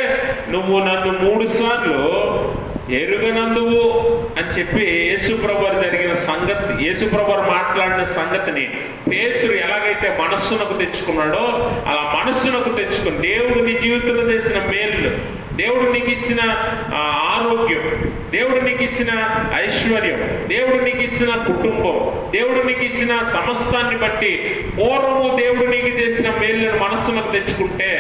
నువ్వు నన్ను 3 సార్లు ఎరుగనందువు అని చెప్పి యేసుప్రభు జరిగిన సంగతి, యేసుప్రభు మాట్లాడిన సంగతిని పేతురు ఎలాగైతే మనస్సునకు తెచ్చుకున్నాడో అలా మనస్సునకు తెచ్చుకుని దేవుడు నీ జీవితంలో చేసిన మేలు, దేవుడు నీకు ఇచ్చిన ఆరోగ్యం, దేవుడు నీకు ఇచ్చిన ఐశ్వర్యం, దేవుడు నీకు ఇచ్చిన కుటుంబం, దేవుడు నీకు ఇచ్చిన సమస్తాన్ని బట్టి పూర్వము దేవుడు నీకు చేసిన మేలులను మనస్సునకు తెచ్చుకుంటే,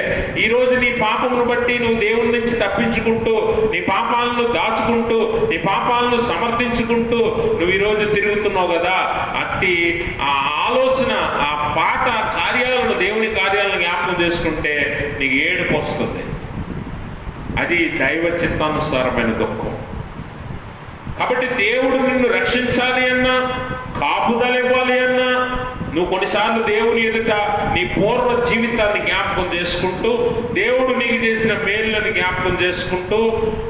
ఈరోజు నీ పాపమును బట్టి నువ్వు దేవుడి నుంచి తప్పించుకుంటూ, నీ పాపాలను దాచుకుంటూ, నీ పాపాలను సమర్థించుకుంటూ నువ్వు ఈరోజు తిరుగుతున్నావు కదా. అట్టి ఆ ఆలోచన, ఆ పాత కార్యాలను, దేవుని కార్యాలను జ్ఞాపకం చేసుకుంటే నీకు ఏడుపు వస్తుంది. అది దైవ చిత్తానుసారమైన దుఃఖం. కాబట్టి దేవుడు నిన్ను రక్షించాలి అన్నా, కాపుదల ఇవ్వాలి అన్నా, నువ్వు కొన్నిసార్లు దేవుని ఎదుట నీ పూర్వ జీవితాన్ని జ్ఞాపకం చేసుకుంటూ, దేవుడు నీకు చేసిన మేలులను జ్ఞాపకం చేసుకుంటూ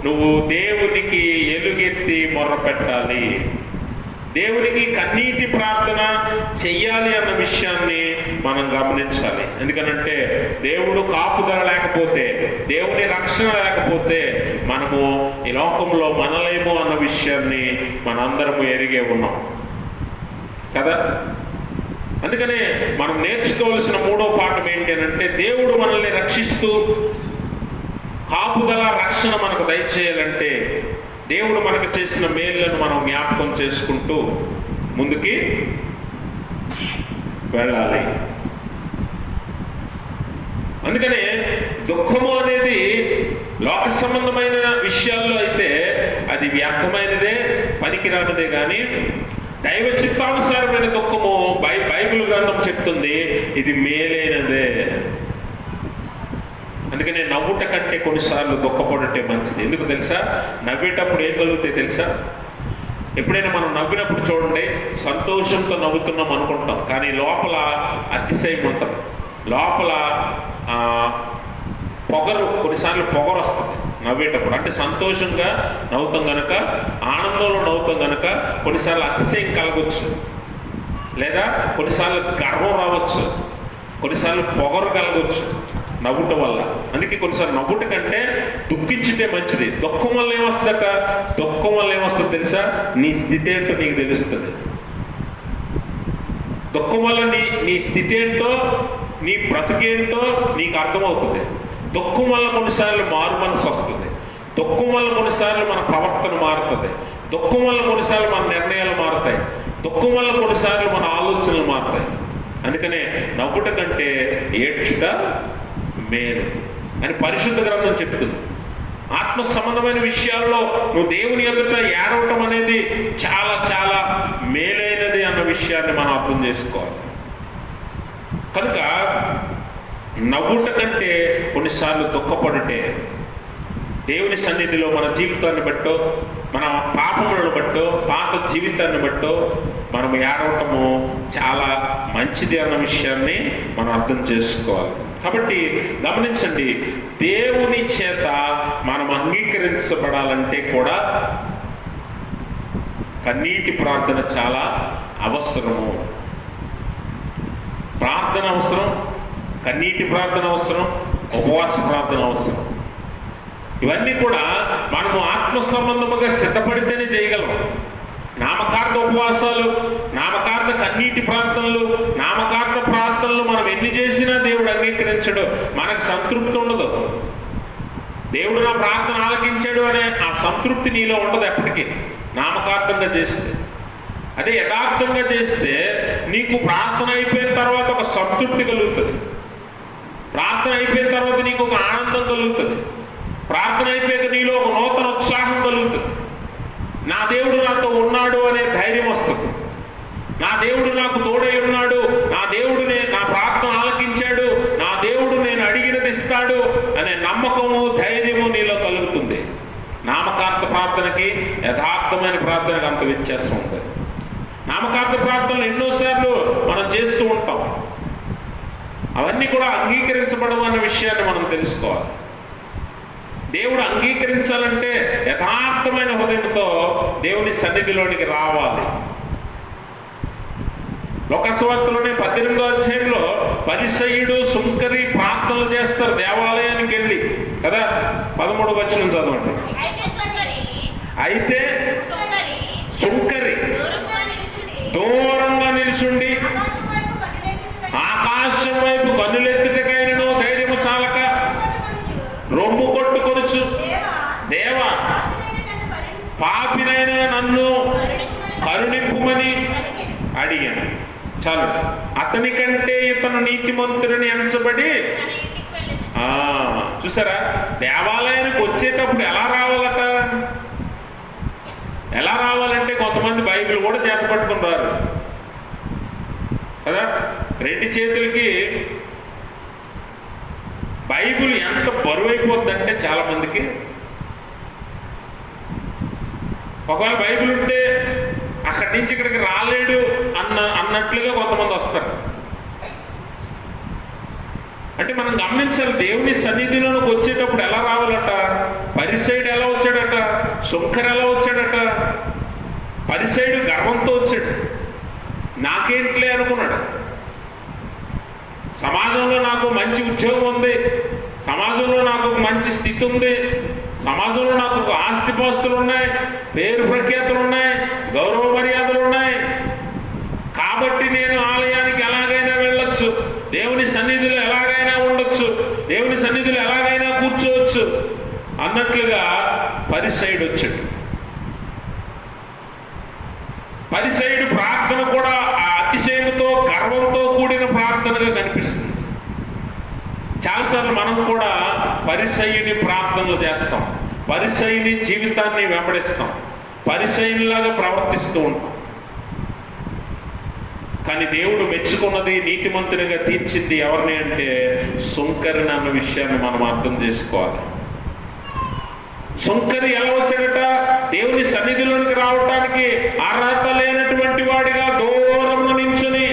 నువ్వు దేవునికి ఎలుగెత్తి మొర్ర పెట్టాలి, దేవునికి కన్నీటి ప్రార్థన చెయ్యాలి అన్న విషయాన్ని మనం గమనించాలి. ఎందుకనంటే దేవుడు కాపుదల లేకపోతే, దేవుని రక్షణ లేకపోతే మనము ఈ లోకంలో మనలేము అన్న విషయాన్ని మనందరము ఎరిగే ఉన్నాం కదా. అందుకనే మనం నేర్చుకోవాల్సిన 3వ పాఠం ఏంటి అనంటే, దేవుడు మనల్ని రక్షిస్తూ కాపుదల, రక్షణ మనకు దయచేయాలంటే దేవుడు మనకు చేసిన మేలులను మనం జ్ఞాపకం చేసుకుంటూ ముందుకి వెళ్ళాలి. అందుకనే దుఃఖము అనేది లోక సంబంధమైన విషయాల్లో అయితే అది వ్యర్థమైనదే, పనికిరానిదే. కానీ దైవ చిత్తానుసారమైన దుఃఖము బైబిల్ గ్రంథం చెప్తుంది ఇది మేలైనదే. అందుకనే నవ్వుట కంటే కొన్నిసార్లు దుఃఖపడటే మంచిది. ఎందుకు తెలుసా? నవ్వేటప్పుడు ఏం కలుగుతాయి తెలుసా? ఎప్పుడైనా మనం నవ్వినప్పుడు చూడండి, సంతోషంతో నవ్వుతున్నాం అనుకుంటాం, కానీ లోపల అతిశయం ఉంటుంది, లోపల పొగరు, కొన్నిసార్లు పొగరు వస్తుంది నవ్వేటప్పుడు. అంటే సంతోషంగా నవ్వుతాం కనుక, ఆనందంలో నవ్వుతాం కనుక కొన్నిసార్లు అతిశయం కలగవచ్చు, లేదా కొన్నిసార్లు గర్వం రావచ్చు, కొన్నిసార్లు పొగరు కలగవచ్చు నవ్వుట వల్ల. అందుకే కొన్నిసార్లు నవ్వుట కంటే దుఃఖించుటే మంచిది. దుఃఖం వల్ల ఏమొస్తుందట? దుఃఖం వల్ల ఏమొస్తుంది తెలుసా? నీ స్థితి ఏంటో నీకు తెలుస్తుంది. దుఃఖం వల్ల నీ స్థితి ఏంటో, నీ బ్రతికేంటో నీకు అర్థమవుతుంది. దుఃఖం వల్ల కొన్నిసార్లు మారు మనసు వస్తుంది. దుఃఖం వల్ల కొన్నిసార్లు మన ప్రవర్తన మారుతుంది. దుఃఖం వల్ల కొన్నిసార్లు మన నిర్ణయాలు మారుతాయి. దుఃఖం వల్ల కొన్నిసార్లు మన ఆలోచనలు మారుతాయి. అందుకనే నవ్వుట కంటే ఏడ్చుట మేలు అని పరిశుద్ధ గ్రంథం చెప్తుంది. ఆత్మ సంబంధమైన విషయాల్లో నువ్వు దేవుని ఎదుట ఏడవటం అనేది చాలా చాలా మేలైనది అన్న విషయాన్ని మనం అర్థం చేసుకోవాలి. కనుక నవ్వుట కంటే కొన్నిసార్లు దుఃఖపడుటే, దేవుని సన్నిధిలో మన జీవితాన్ని బట్టో, మన పాపములను బట్టో, పాత జీవితాన్ని బట్టో మనం ఏడవటము చాలా మంచిది అన్న విషయాన్ని మనం అర్థం చేసుకోవాలి. కాబట్టి గమనించండి, దేవుని చేత మనం అంగీకరించబడాలంటే కూడా కన్నీటి ప్రార్థన చాలా అవసరము. ప్రార్థన అవసరం, కన్నీటి ప్రార్థన అవసరం, ఉపవాస ప్రార్థన అవసరం. ఇవన్నీ కూడా మనము ఆత్మ సంబంధముగా సిద్ధపడితేనే చేయగలం. నామకార్థ ఉపవాసాలు, నామకార్థ కన్నీటి ప్రార్థనలు, నామకార్థ ప్రార్థనలు మనం ఎన్ని చేసినా దేవుడు అంగీకరించడు, మనకు సంతృప్తి ఉండదు. దేవుడు నా ప్రార్థన ఆలకించాడు అనే ఆ సంతృప్తి నీలో ఉండదు ఎప్పటికీ నామకార్థంగా చేస్తే. అదే యథార్థంగా చేస్తే నీకు ప్రార్థన అయిపోయిన తర్వాత ఒక సంతృప్తి కలుగుతుంది. ప్రార్థన అయిపోయిన తర్వాత నీకు ఒక ఆనందం కలుగుతుంది. ప్రార్థన అయిపోయాక నీలో ఒక నూతన ఉత్సాహం కలుగుతుంది. నా దేవుడు నాతో ఉన్నాడు అనే ధైర్యం వస్తుంది. నా దేవుడు నాకు తోడై ఉన్నాడు, నా దేవుడు నా ప్రార్థన ఆలకించాడు, నా దేవుడు నేను అడిగినది ఇస్తాడు అనే నమ్మకము, ధైర్యము నీలో కలుగుతుంది. నామకార్థ ప్రార్థనకి యథార్థమైన ప్రార్థనకి అంత వ్యత్యాసం ఉంది. నామకార్థ ప్రార్థనలు ఎన్నోసార్లు మనం చేస్తూ ఉంటాం, అవన్నీ కూడా అంగీకరించబడవు అన్న విషయాన్ని మనం తెలుసుకోవాలి. దేవుడు అంగీకరించాలంటే యథార్థమైన హృదయంతో దేవుని సన్నిధిలోనికి రావాలి. లోకసువార్తలోనే 18వ అధ్యాయంలో పరిసయ్యుడు, సుంకరి ప్రార్థనలు చేస్తారు దేవాలయానికి వెళ్ళి కదా. 13వ వచనం చదవండి. అయితే సుంకరి దూరంగా నిలుచుండి ఆకాశం వైపు కన్నులెత్తుటకైనను ధైర్యము చాలక రొమ్ము కొట్టుకొనుచు, దేవా పాపినైన నన్ను కరుణింపుమని అడిగాను. చాలు, అతని కంటే ఇతను నీతిమంతుడిని ఎంచబడి. చూసారా, దేవాలయానికి వచ్చేటప్పుడు ఎలా రావాలట? ఎలా రావాలంటే కొంతమంది బైబిల్ కూడా చేత పట్టుకుంటారు కదా. 2 చేతులకి బైబిల్ ఎంత బరువైపోద్దంటే చాలా మందికి, ఒకవేళ బైబిల్ ఉంటే అక్కడి నుంచి ఇక్కడికి రాలేడు అన్నట్లుగా కొంతమంది వస్తారు. అంటే మనం గమనించాలి, దేవుని సన్నిధిలోకి వచ్చేటప్పుడు ఎలా రావాలట? పరిసయ్యుడు ఎలా వచ్చాడట? సుంకర్ ఎలా వచ్చాడట? పరిసయ్యుడు గర్వంతో వచ్చాడు, నాకేంట్లే అనుకున్నాడు. సమాజంలో నాకు మంచి ఉద్యోగం ఉంది, సమాజంలో నాకు మంచి స్థితి ఉంది, సమాజంలో నాకు ఆస్తిపాస్తులు ఉన్నాయి, పేరు ప్రఖ్యాతులు ఉన్నాయి, గౌరవ మర్యాదలు ఉన్నాయి, కాబట్టి నేను ఆలయానికి ఎలాగైనా వెళ్ళొచ్చు, దేవుని సన్నిధిలో ఎలాగైనా ఉండొచ్చు, దేవుని సన్నిధిలో ఎలాగైనా కూర్చోవచ్చు, అన్నట్లుగా పరిసయ్యుడు వచ్చాడు. పరిసయ్యుడు ప్రార్థన కూడా ఆ అతిశయంతో, గర్వంతో కూడిన ప్రార్థనగా కనిపిస్తుంది. చాలాసార్లు మనం కూడా పరిసయ్యుని ప్రార్థనలు చేస్తాం, పరిసయ్యుని జీవితాన్ని వెంబడిస్తాం, పరిసయ్యునిలాగా ప్రవర్తిస్తూ ఉంటాం. కానీ దేవుడు మెచ్చుకున్నది, నీతిమంతునిగా తీర్చింది ఎవరిని అంటే సుంకరిని అన్న విషయాన్ని మనం అర్థం చేసుకోవాలి. సుంకరి ఎలా వచ్చాడట? దేవుని సన్నిధిలోనికి రావటానికి అర్హత లేనటువంటి వాడిగా దూరం నించుని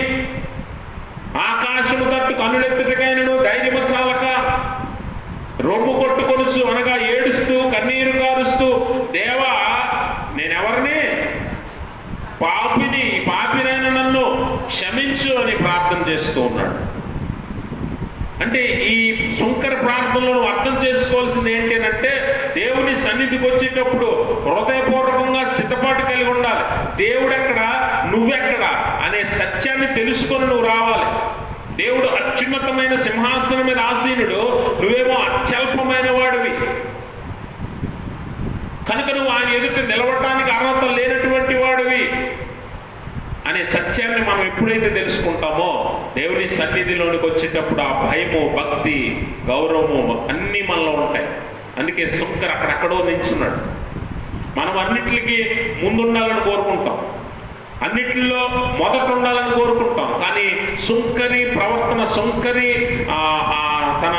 ఆకాశము తట్టు కన్నులెత్తుటకైనను ధైర్యము చాలక రొమ్ము కొట్టుకొనుచు అనగా ఏడుస్తూ కన్నీరు కారుస్తూ, దేవా నేనెవరిని? పాపినైన నన్ను క్షమించు అని ప్రార్థన చేస్తూ ఉన్నాడు. అంటే ఈ సుంకర ప్రార్థనలో అర్థం చేసుకోవాల్సింది ఏంటి అంటే, దేవుని సన్నిధికి వచ్చేటప్పుడు హృదయపూర్వకంగా సిద్ధపాటు కలిగి ఉండాలి. దేవుడెక్కడ, నువ్వెక్కడ అనే సత్యాన్ని తెలుసుకొని నువ్వు రావాలి. దేవుడు అత్యున్నతమైన సింహాసనం మీద ఆసీనుడు, నువ్వేమో అత్యల్పమైన వాడివి. కనుక నువ్వు ఆయన ఎదుట నిలవడానికి అర్హత లేనటువంటి వాడివి అనే సత్యాన్ని మనం ఎప్పుడైతే తెలుసుకుంటామో దేవుని సన్నిధిలోనికి వచ్చేటప్పుడు ఆ భయము, భక్తి, గౌరవము అన్నీ మనలో ఉంటాయి. అందుకే సుంకర్ అక్కడెక్కడో నిల్చున్నాడు. మనం అన్నిటికీ ముందుండాలని కోరుకుంటాం, అన్నిటిలో మొదట ఉండాలని కోరుకుంటాం. కానీ సుంకరి ప్రవర్తన, సుంకరి తన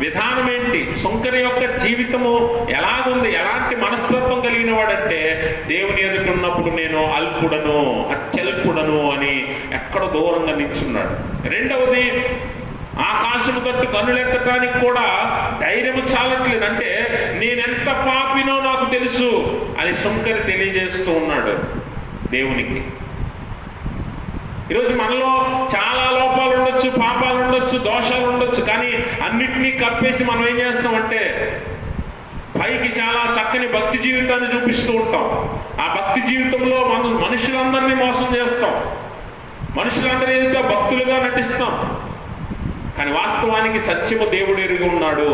విధానం ఏంటి, సుంకరి యొక్క జీవితము ఎలాగుంది, ఎలాంటి మనస్తత్వం కలిగిన వాడంటే దేవుని ఎదుట ఉన్నప్పుడు నేను అల్పుడను, అత్యల్పుడను అని ఎక్కడో దూరంగా నిల్చున్నాడు. రెండవది, ఆకాశము తట్టు కన్నులెత్తడానికి కూడా ధైర్యము చాలట్లేదు. అంటే నేనెంత పాపినో నాకు తెలుసు అని సుంకరి తెలియజేస్తూ ఉన్నాడు దేవునికి. ఈరోజు మనలో చాలా లోపాలు ఉండొచ్చు, పాపాలు ఉండొచ్చు, దోషాలు ఉండొచ్చు. కానీ అన్నిటినీ కప్పేసి మనం ఏం చేస్తామంటే పైకి చాలా చక్కని భక్తి జీవితాన్ని చూపిస్తూ ఉంటాం. ఆ భక్తి జీవితంలో మనం మనుషులందరినీ మోసం చేస్తాం, మనుషులందరి ఎదుట భక్తులుగా నటిస్తాం. కానీ వాస్తవానికి సత్యము దేవుడు ఎరిగి ఉన్నాడు.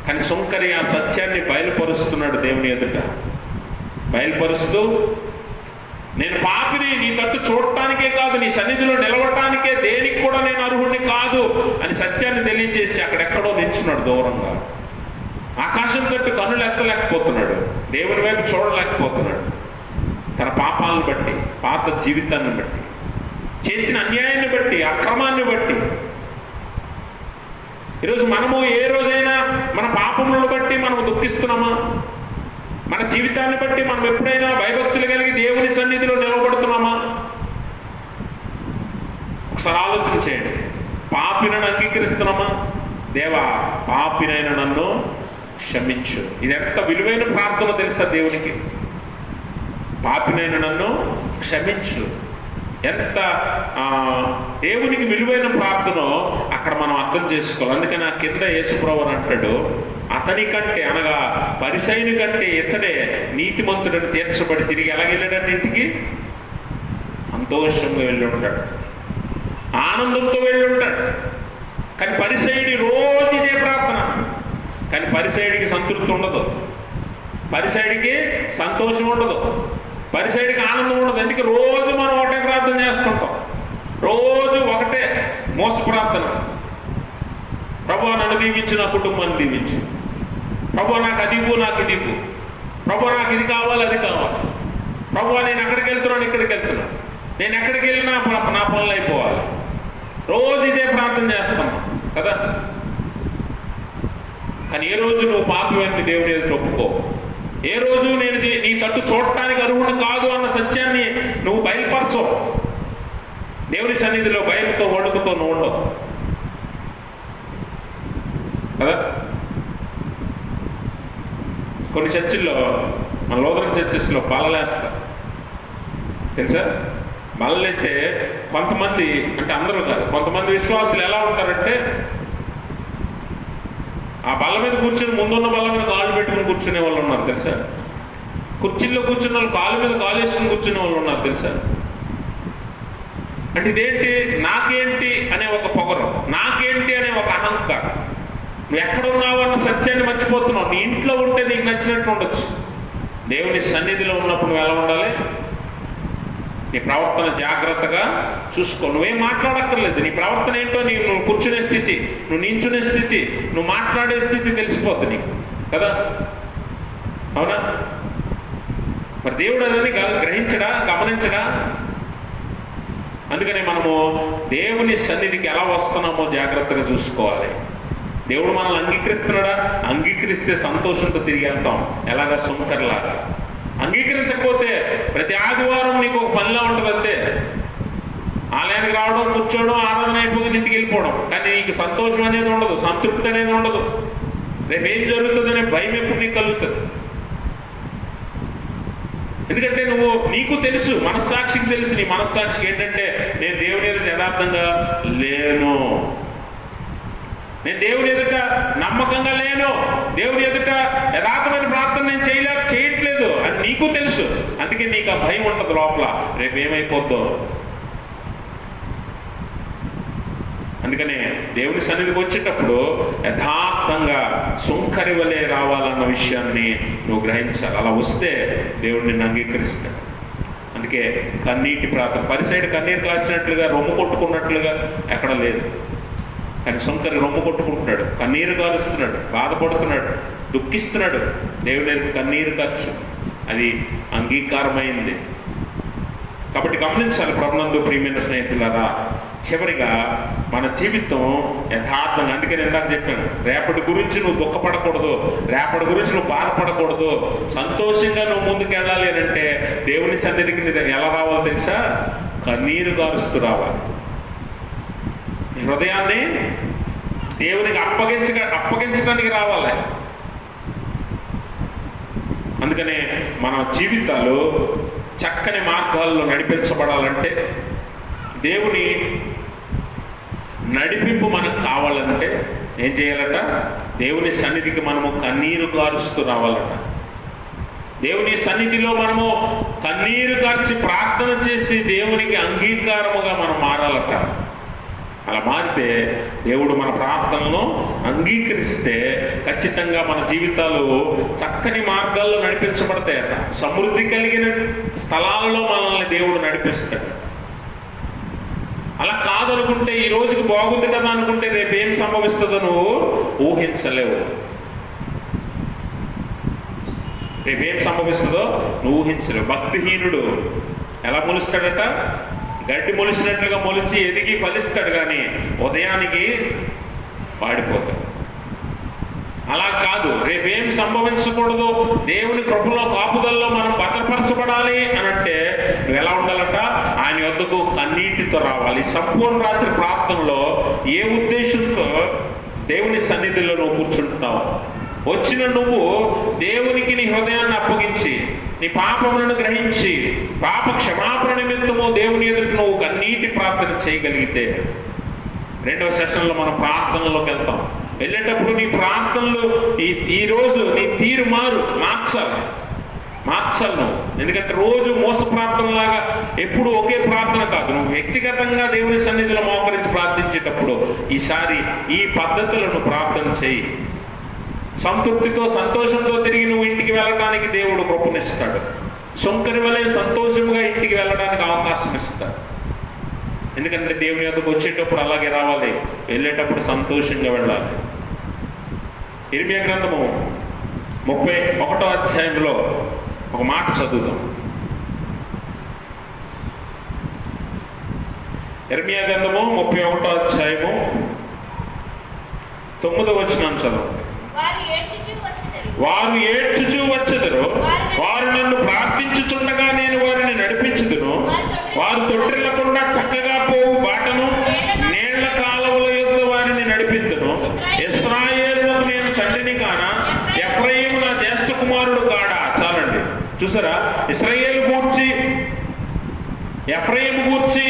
కానీ సుంకరి ఆ సత్యాన్ని బయలుపరుస్తున్నాడు దేవుని ఎదుట. బయలుపరుస్తూ, నేను పాపిని, నీ తట్టు చూడటానికే కాదు, నీ సన్నిధిలో నిలవటానికే దేనికి కూడా నేను అర్హుడిని కాదు అని సత్యాన్ని తెలియజేసి అక్కడెక్కడో నిల్చున్నాడు దూరంగా. ఆకాశం తట్టు కన్నులు ఎత్తలేకపోతున్నాడు, దేవుని వైపు చూడలేకపోతున్నాడు. తన పాపాలను బట్టి, పాత జీవితాన్ని బట్టి, చేసిన అన్యాయాన్ని బట్టి, అక్రమాన్ని బట్టి. ఈరోజు మనము ఏ రోజైనా మన పాపములను బట్టి మనం దుఃఖిస్తున్నామా? మన జీవితాన్ని బట్టి మనం ఎప్పుడైనా భయభక్తులు కలిగి దేవుని సన్నిధిలో నిలబడుతున్నామా? ఒకసారి ఆలోచన చేయండి. పాపినను అంగీకరిస్తున్నామా? దేవా, పాపినైన నన్ను క్షమించు. ఇది ఎంత విలువైన ప్రార్థన తెలుసా దేవునికి? పాపినైన నన్ను క్షమించు. ఎంత దేవునికి విలువైన ప్రార్థనో అక్కడ మనం అర్థం చేసుకోవాలి. అందుకని ఆ కింద యేసుప్రభువు అంటాడు, అతని కంటే అనగా పరిసయ్యుని కంటే ఇతడే నీతిమంతుడని తీర్చబడి తిరిగి ఎలాగెళ్ళాడంటే ఇంటికి సంతోషంగా వెళ్ళి ఉంటాడు, ఆనందంతో వెళ్ళి ఉంటాడు. కానీ పరిసయ్యుడి రోజు ఇదే ప్రార్థన. కానీ పరిసయ్యుడికి సంతృప్తి ఉండదు, పరిసయ్యుడికి సంతోషం ఉండదు, పరిసయ్యుడికి ఆనందం ఉండదు. ఎందుకు? రోజు మనం ఒకటే ప్రార్థన చేస్తుంటాం, రోజు ఒకటే మోస ప్రార్థన. ప్రభువా నన్ను దీవించు, నా కుటుంబాన్ని దీవించు, ప్రభువా నాకు అది ఇవ్వు, నాకు ఇది ఇవ్వు, ప్రభువా నాకు ఇది కావాలి, అది కావాలి, ప్రభువా నేను అక్కడికి వెళ్తున్నాను, ఇక్కడికి వెళ్తున్నాను, నేను ఎక్కడికి వెళ్ళినా నా పనులు అయిపోవాలి. రోజు ఇదే ప్రార్థన చేస్తాం కదా. కానీ ఏ రోజు నువ్వు పాపివని దేవుని ఎదుట ఒప్పుకో, ఏ రోజు నేను నీ తట్టు చూడటానికి అర్హుడు కాదు అన్న సత్యాన్ని నువ్వు బయలుపరచవు. దేవుని సన్నిధిలో భయంతో, వణుకుతో నువ్వు ఉండవు కదా. కొన్ని చర్చిల్లో, మన లోదరం చర్చెస్లో బల్లలేస్తారు తెలుసా. బల్లలేస్తే కొంతమంది, అంటే అందరూ కాదు, కొంతమంది విశ్వాసులు ఎలా ఉంటారంటే ఆ బల్ల మీద కూర్చొని, ముందున్న బల్ల మీద కాళ్ళు పెట్టుకుని కూర్చునే వాళ్ళు ఉన్నారు తెలుసా. కుర్చీల్లో కూర్చున్న వాళ్ళు కాళ్ళ మీద కాలు వేసుకుని కూర్చునే వాళ్ళు ఉన్నారు తెలుసా. అంటే ఇదేంటి? నాకేంటి అనే ఒక పొగరు, నాకేంటి అనే ఒక అహంకారం. నువ్వు ఎక్కడున్నావు అన్న సత్యాన్ని మర్చిపోతున్నావు. నీ ఇంట్లో ఉంటే నీకు నచ్చినట్టు ఉండొచ్చు. దేవుని సన్నిధిలో ఉన్నప్పుడు నువ్వు ఎలా ఉండాలి? నీ ప్రవర్తన జాగ్రత్తగా చూసుకో. నువ్వేం మాట్లాడక్కర్లేదు. నీ ప్రవర్తన ఏంటో నువ్వు కూర్చునే స్థితి, నువ్వు నించునే స్థితి, నువ్వు మాట్లాడే స్థితి తెలిసిపోద్ది నీకు కదా. అవునా? మరి దేవుడు అదని గ్రహించడా, గమనించడా? అందుకని మనము దేవుని సన్నిధికి ఎలా వస్తున్నామో జాగ్రత్తగా చూసుకోవాలి. దేవుడు మనల్ని అంగీకరిస్తున్నాడా? అంగీకరిస్తే సంతోషంతో తిరిగి వెళ్తాం, ఎలాగా సుంకర్లాగా. అంగీకరించకపోతే ప్రతి ఆదివారం నీకు ఒక పనిలా ఉంటుంది అంతే. ఆలయానికి రావడం, కూర్చోవడం, ఆరాధన అయిపోయి ఇంటికి వెళ్ళిపోవడం. కానీ నీకు సంతోషం అనేది ఉండదు, సంతృప్తి అనేది ఉండదు. రేపు ఏం జరుగుతుందనే భయం ఎప్పుడు నీకు కలుగుతుంది. ఎందుకంటే నీకు తెలుసు, మనస్సాక్షికి తెలుసు. నీ మనస్సాక్షికి ఏంటంటే నేను దేవుని ఎదుట యథార్థంగా లేను, నేను దేవుని ఎదుట నమ్మకంగా లేను, దేవుని ఎదుట యథార్థమైన ప్రార్థన నేను చేయట్లేదు అని నీకు తెలుసు. అందుకే నీకు ఆ భయం ఉంటుంది లోపల, రేపు ఏమైపోద్దో. అందుకనే దేవుని సన్నిధికి వచ్చేటప్పుడు యథార్థంగా సుంకరి వలె రావాలన్న విషయాన్ని నువ్వు గ్రహించాలి. అలా వస్తే దేవుడు నిన్ను అంగీకరిస్తాడు. అందుకే కన్నీటి ప్రార్థన, పరిసైడ్ కన్నీరు కాచినట్లుగా, రొమ్ము కొట్టుకున్నట్లుగా ఎక్కడ లేదు. కానీ సుంకరి రొమ్ము కొట్టుకుంటున్నాడు, కన్నీరు కారుస్తున్నాడు, బాధపడుతున్నాడు, దుఃఖిస్తున్నాడు. దేవుని కన్నీరు ఖర్చు అది అంగీకారమైంది. కాబట్టి గమనించాలి ప్రభునందు ప్రియమైన స్నేహితులారా. చివరిగా మన జీవితం యథార్థంగా, అందుకని ఇందాక చెప్పాను, రేపటి గురించి నువ్వు దుఃఖపడకూడదు, రేపటి గురించి నువ్వు బాధపడకూడదు, సంతోషంగా నువ్వు ముందుకు వెళ్ళాలి అని అంటే దేవుని సన్నిధికి ఎలా రావాలో తెలుసా? కన్నీరు కారుస్తూ రావాలి. నీ హృదయాన్ని దేవునికి అప్పగించడానికి రావాలి. అందుకనే మన జీవితాలు చక్కని మార్గాల్లో నడిపించబడాలంటే, దేవుని నడిపింపు మనకు కావాలంటే ఏం చేయాలట? దేవుని సన్నిధికి మనము కన్నీరు కారుస్తూ రావాలట. దేవుని సన్నిధిలో మనము కన్నీరు కార్చి ప్రార్థన చేసి దేవునికి అంగీకారముగా మనం మారాలట. అలా మారితే దేవుడు మన ప్రార్థనను అంగీకరిస్తే ఖచ్చితంగా మన జీవితాలు చక్కని మార్గాల్లో నడిపించబడతాయట. సమృద్ధి కలిగిన స్థలాలలో మనల్ని దేవుడు నడిపిస్తాడు. అలా కాదనుకుంటే, ఈ రోజుకి బాగుంది కదా అనుకుంటే రేపు ఏం సంభవిస్తుందో నువ్వు ఊహించలేవు. రేపేం సంభవిస్తుందో నువ్వు ఊహించలేవు. భక్తిహీనుడు ఎలా మొలుస్తాడట? గడ్డి మొలిచినట్లుగా మొలిచి ఎదిగి ఫలిస్తాడు, కానీ ఉదయానికి వాడిపోతాడు. అలా కాదు, రేపేం సంభవించకూడదు, దేవుని కృపలో కాపుదల్లో మనం భద్రపరచబడాలి అని అంటే నువ్వు ఎలా ఉండాలట? ఆయన వద్దకు కన్నీటితో రావాలి. సంపూర్ణ రాత్రి ప్రార్థనలో ఏ ఉద్దేశంతో దేవుని సన్నిధిలో నువ్వు కూర్చుంటున్నావు? వచ్చిన నువ్వు దేవునికి నీ హృదయాన్ని అప్పగించి, నీ పాపములను గ్రహించి, పాప క్షమాపణ నిమిత్తము దేవుని ఎదుట నువ్వు కన్నీటి ప్రార్థన చేయగలిగితే, రెండవ సెషన్లో మనం ప్రార్థనలోకి వెళ్తాం. వెళ్ళేటప్పుడు నీ ప్రార్థనలు ఈరోజు నీ తీరు మార్చాలి నువ్వు. ఎందుకంటే రోజు మోస ప్రార్థనలాగా ఎప్పుడు ఒకే ప్రార్థన కాదు. నువ్వు వ్యక్తిగతంగా దేవుని సన్నిధిలో మోకరించి ప్రార్థించేటప్పుడు ఈసారి ఈ పద్ధతులను ప్రార్థన చేయి. సంతృప్తితో, సంతోషంతో తిరిగి నువ్వు ఇంటికి వెళ్ళడానికి దేవుడు కృపనిస్తాడు. సుంకరి వలె సంతోషంగా ఇంటికి వెళ్ళడానికి అవకాశం ఇస్తాడు. ఎందుకంటే దేవుని యొద్దకు వచ్చేటప్పుడు అలాగే రావాలి, వెళ్ళేటప్పుడు సంతోషంగా వెళ్ళాలి. ఇర్మియా గ్రంథము 31వ అధ్యాయంలో ఒక మాట చదువుదాం. ఇర్మియా గ్రంథము 31వ అధ్యాయము 9వ వచనం చదవండి. వారు ఏడ్చుచూ వచ్చెదరు, వారు నన్ను ప్రార్థించుచుండగా నేను వారిని నడిపించుదును. వారు తొట్టిల్లకుండా చక్కగా పోవు బాటను, నీళ్ల కాలువల యొద్ద వారిని నడిపించును. ఇశ్రాయేలులకు నేను తండ్రిని కానా? ఎఫ్రాయిము నా జ్యేష్ఠ కుమారుడు కాడా? చాలండి, చూసారా? ఇశ్రాయేలు గూర్చి, ఎఫ్రాయిము గూర్చి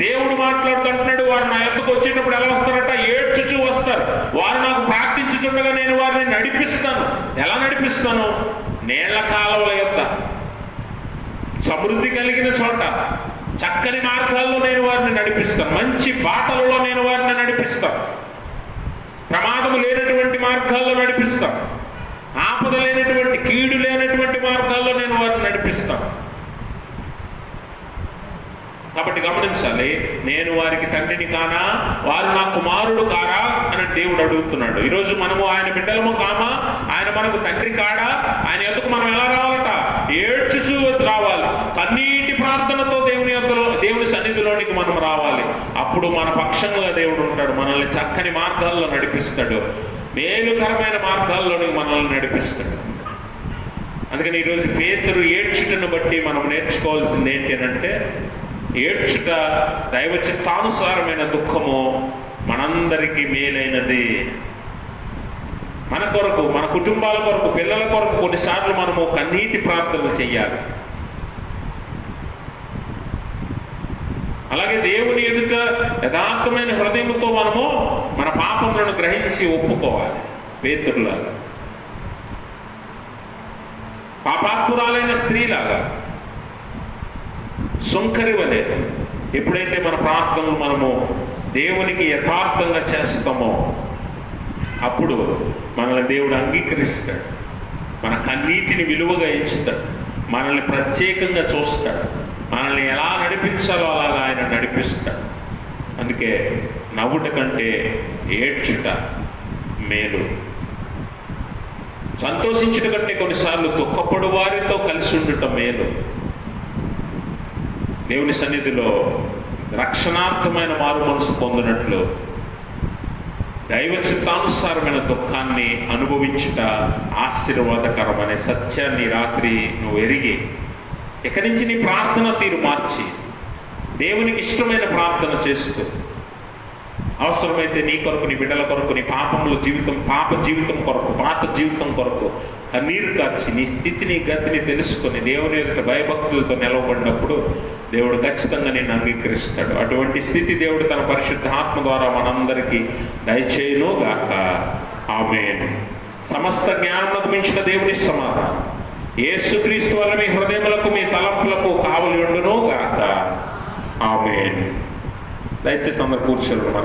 దేవుడు మాట్లాడుతుంటున్నాడు. వారు నా యొద్దకు వచ్చేటప్పుడు ఎలా వస్తారట? ఏడ్చుచూ వస్తారు. వారు నాకు ప్రార్థించుచుండగా నేను వారిని నడిపిస్తాను. ఎలా నడిపిస్తాను? నీళ్ల కాలువల యొద్ద, సమృద్ధి కలిగిన చోట, చక్కని మార్గాల్లో నేను వారిని నడిపిస్తాను. మంచి బాటలలో నేను వారిని నడిపిస్తాను. ప్రమాదము లేనటువంటి మార్గాల్లో నడిపిస్తాను, ఆపద లేనటువంటి, కీడు లేనటువంటి మార్గాల్లో నేను వారిని నడిపిస్తాను. కాబట్టి గమనించాలి, నేను వారికి తండ్రిని కానా, వారు నా కుమారుడు కారా అని దేవుడు అడుగుతున్నాడు. ఈరోజు మనము ఆయన బిడ్డలము కామా, ఆయన మనకు తండ్రి కాడా? ఆయన యొద్దకు మనం ఎలా రావాలట? ఏడ్చుచూ రావాలి, కన్నీటి ప్రార్థనతో దేవుని సన్నిధిలోనికి మనం రావాలి. అప్పుడు మన పక్షంగా దేవుడు ఉంటాడు, మనల్ని చక్కని మార్గాల్లో నడిపిస్తాడు, మేలుకరమైన మార్గాల్లోనికి మనల్ని నడిపిస్తాడు. అందుకని ఈరోజు పేతురు ఏడ్చుటను బట్టి మనం నేర్చుకోవాల్సింది ఏంటి అంటే, ఏడ్చుట దైవ చిత్తానుసారమైన దుఃఖము మనందరికీ మేలైనది. మన కొరకు, మన కుటుంబాల కొరకు, పిల్లల కొరకు కొన్నిసార్లు మనము కన్నీటి ప్రార్థనలు చెయ్యాలి. అలాగే దేవుని ఎదుట యథార్థమైన హృదయంతో మనము మన పాపములను గ్రహించి ఒప్పుకోవాలి. పేతురులాగా, పాపాత్మురాలైన స్త్రీలాగా, సుంకరి వలె ఎప్పుడైతే మన ప్రార్థనలు మనము దేవునికి యథార్థంగా చేస్తామో అప్పుడు మనల్ని దేవుడు అంగీకరిస్తాడు, మన కన్నీటిని విలువగా ఎంచుతాడు, మనల్ని ప్రత్యేకంగా చూస్తాడు, మనల్ని ఎలా నడిపించాలో అలాగా ఆయన నడిపిస్తాడు. అందుకే నవ్వుట కంటే ఏడ్చుట మేలు. సంతోషించుట కంటే కొన్నిసార్లు దుఃఖపడు వారితో కలిసి ఉండుట మేలు. దేవుని సన్నిధిలో రక్షణార్థమైన మారు మనసు పొందినట్లు దైవ చిత్తానుసారమైన దుఃఖాన్ని అనుభవించుట ఆశీర్వాదకరం అనే సత్యాన్ని రాత్రి నువ్వు ఎరిగి ఇక నుంచి నీ ప్రార్థన తీరు మార్చి దేవునికి ఇష్టమైన ప్రార్థన చేస్తూ, అవసరమైతే నీ కొరకు, నీ బిడ్డల కొరకు, నీ పాపముల జీవితం, పాత జీవితం కొరకు కన్నీరు కార్చి నీ స్థితిని, గతిని తెలుసుకొని దేవుని యొక్క భయభక్తులతో నిలవబడినప్పుడు దేవుడు ఖచ్చితంగా నేను అంగీకరిస్తాడు. అటువంటి స్థితి దేవుడు తన పరిశుద్ధ ఆత్మ ద్వారా మనందరికీ దయచేయును గాక. ఆమేన్. సమస్త జ్ఞానమునకు మించిన దేవుని సమాధానం యేసుక్రీస్తు వల్ల మీ హృదయములకు, మీ తలంపులకు కావలి ఉండును గాక. ఆమేన్. దయచేసి అందరూ కూర్చోండి.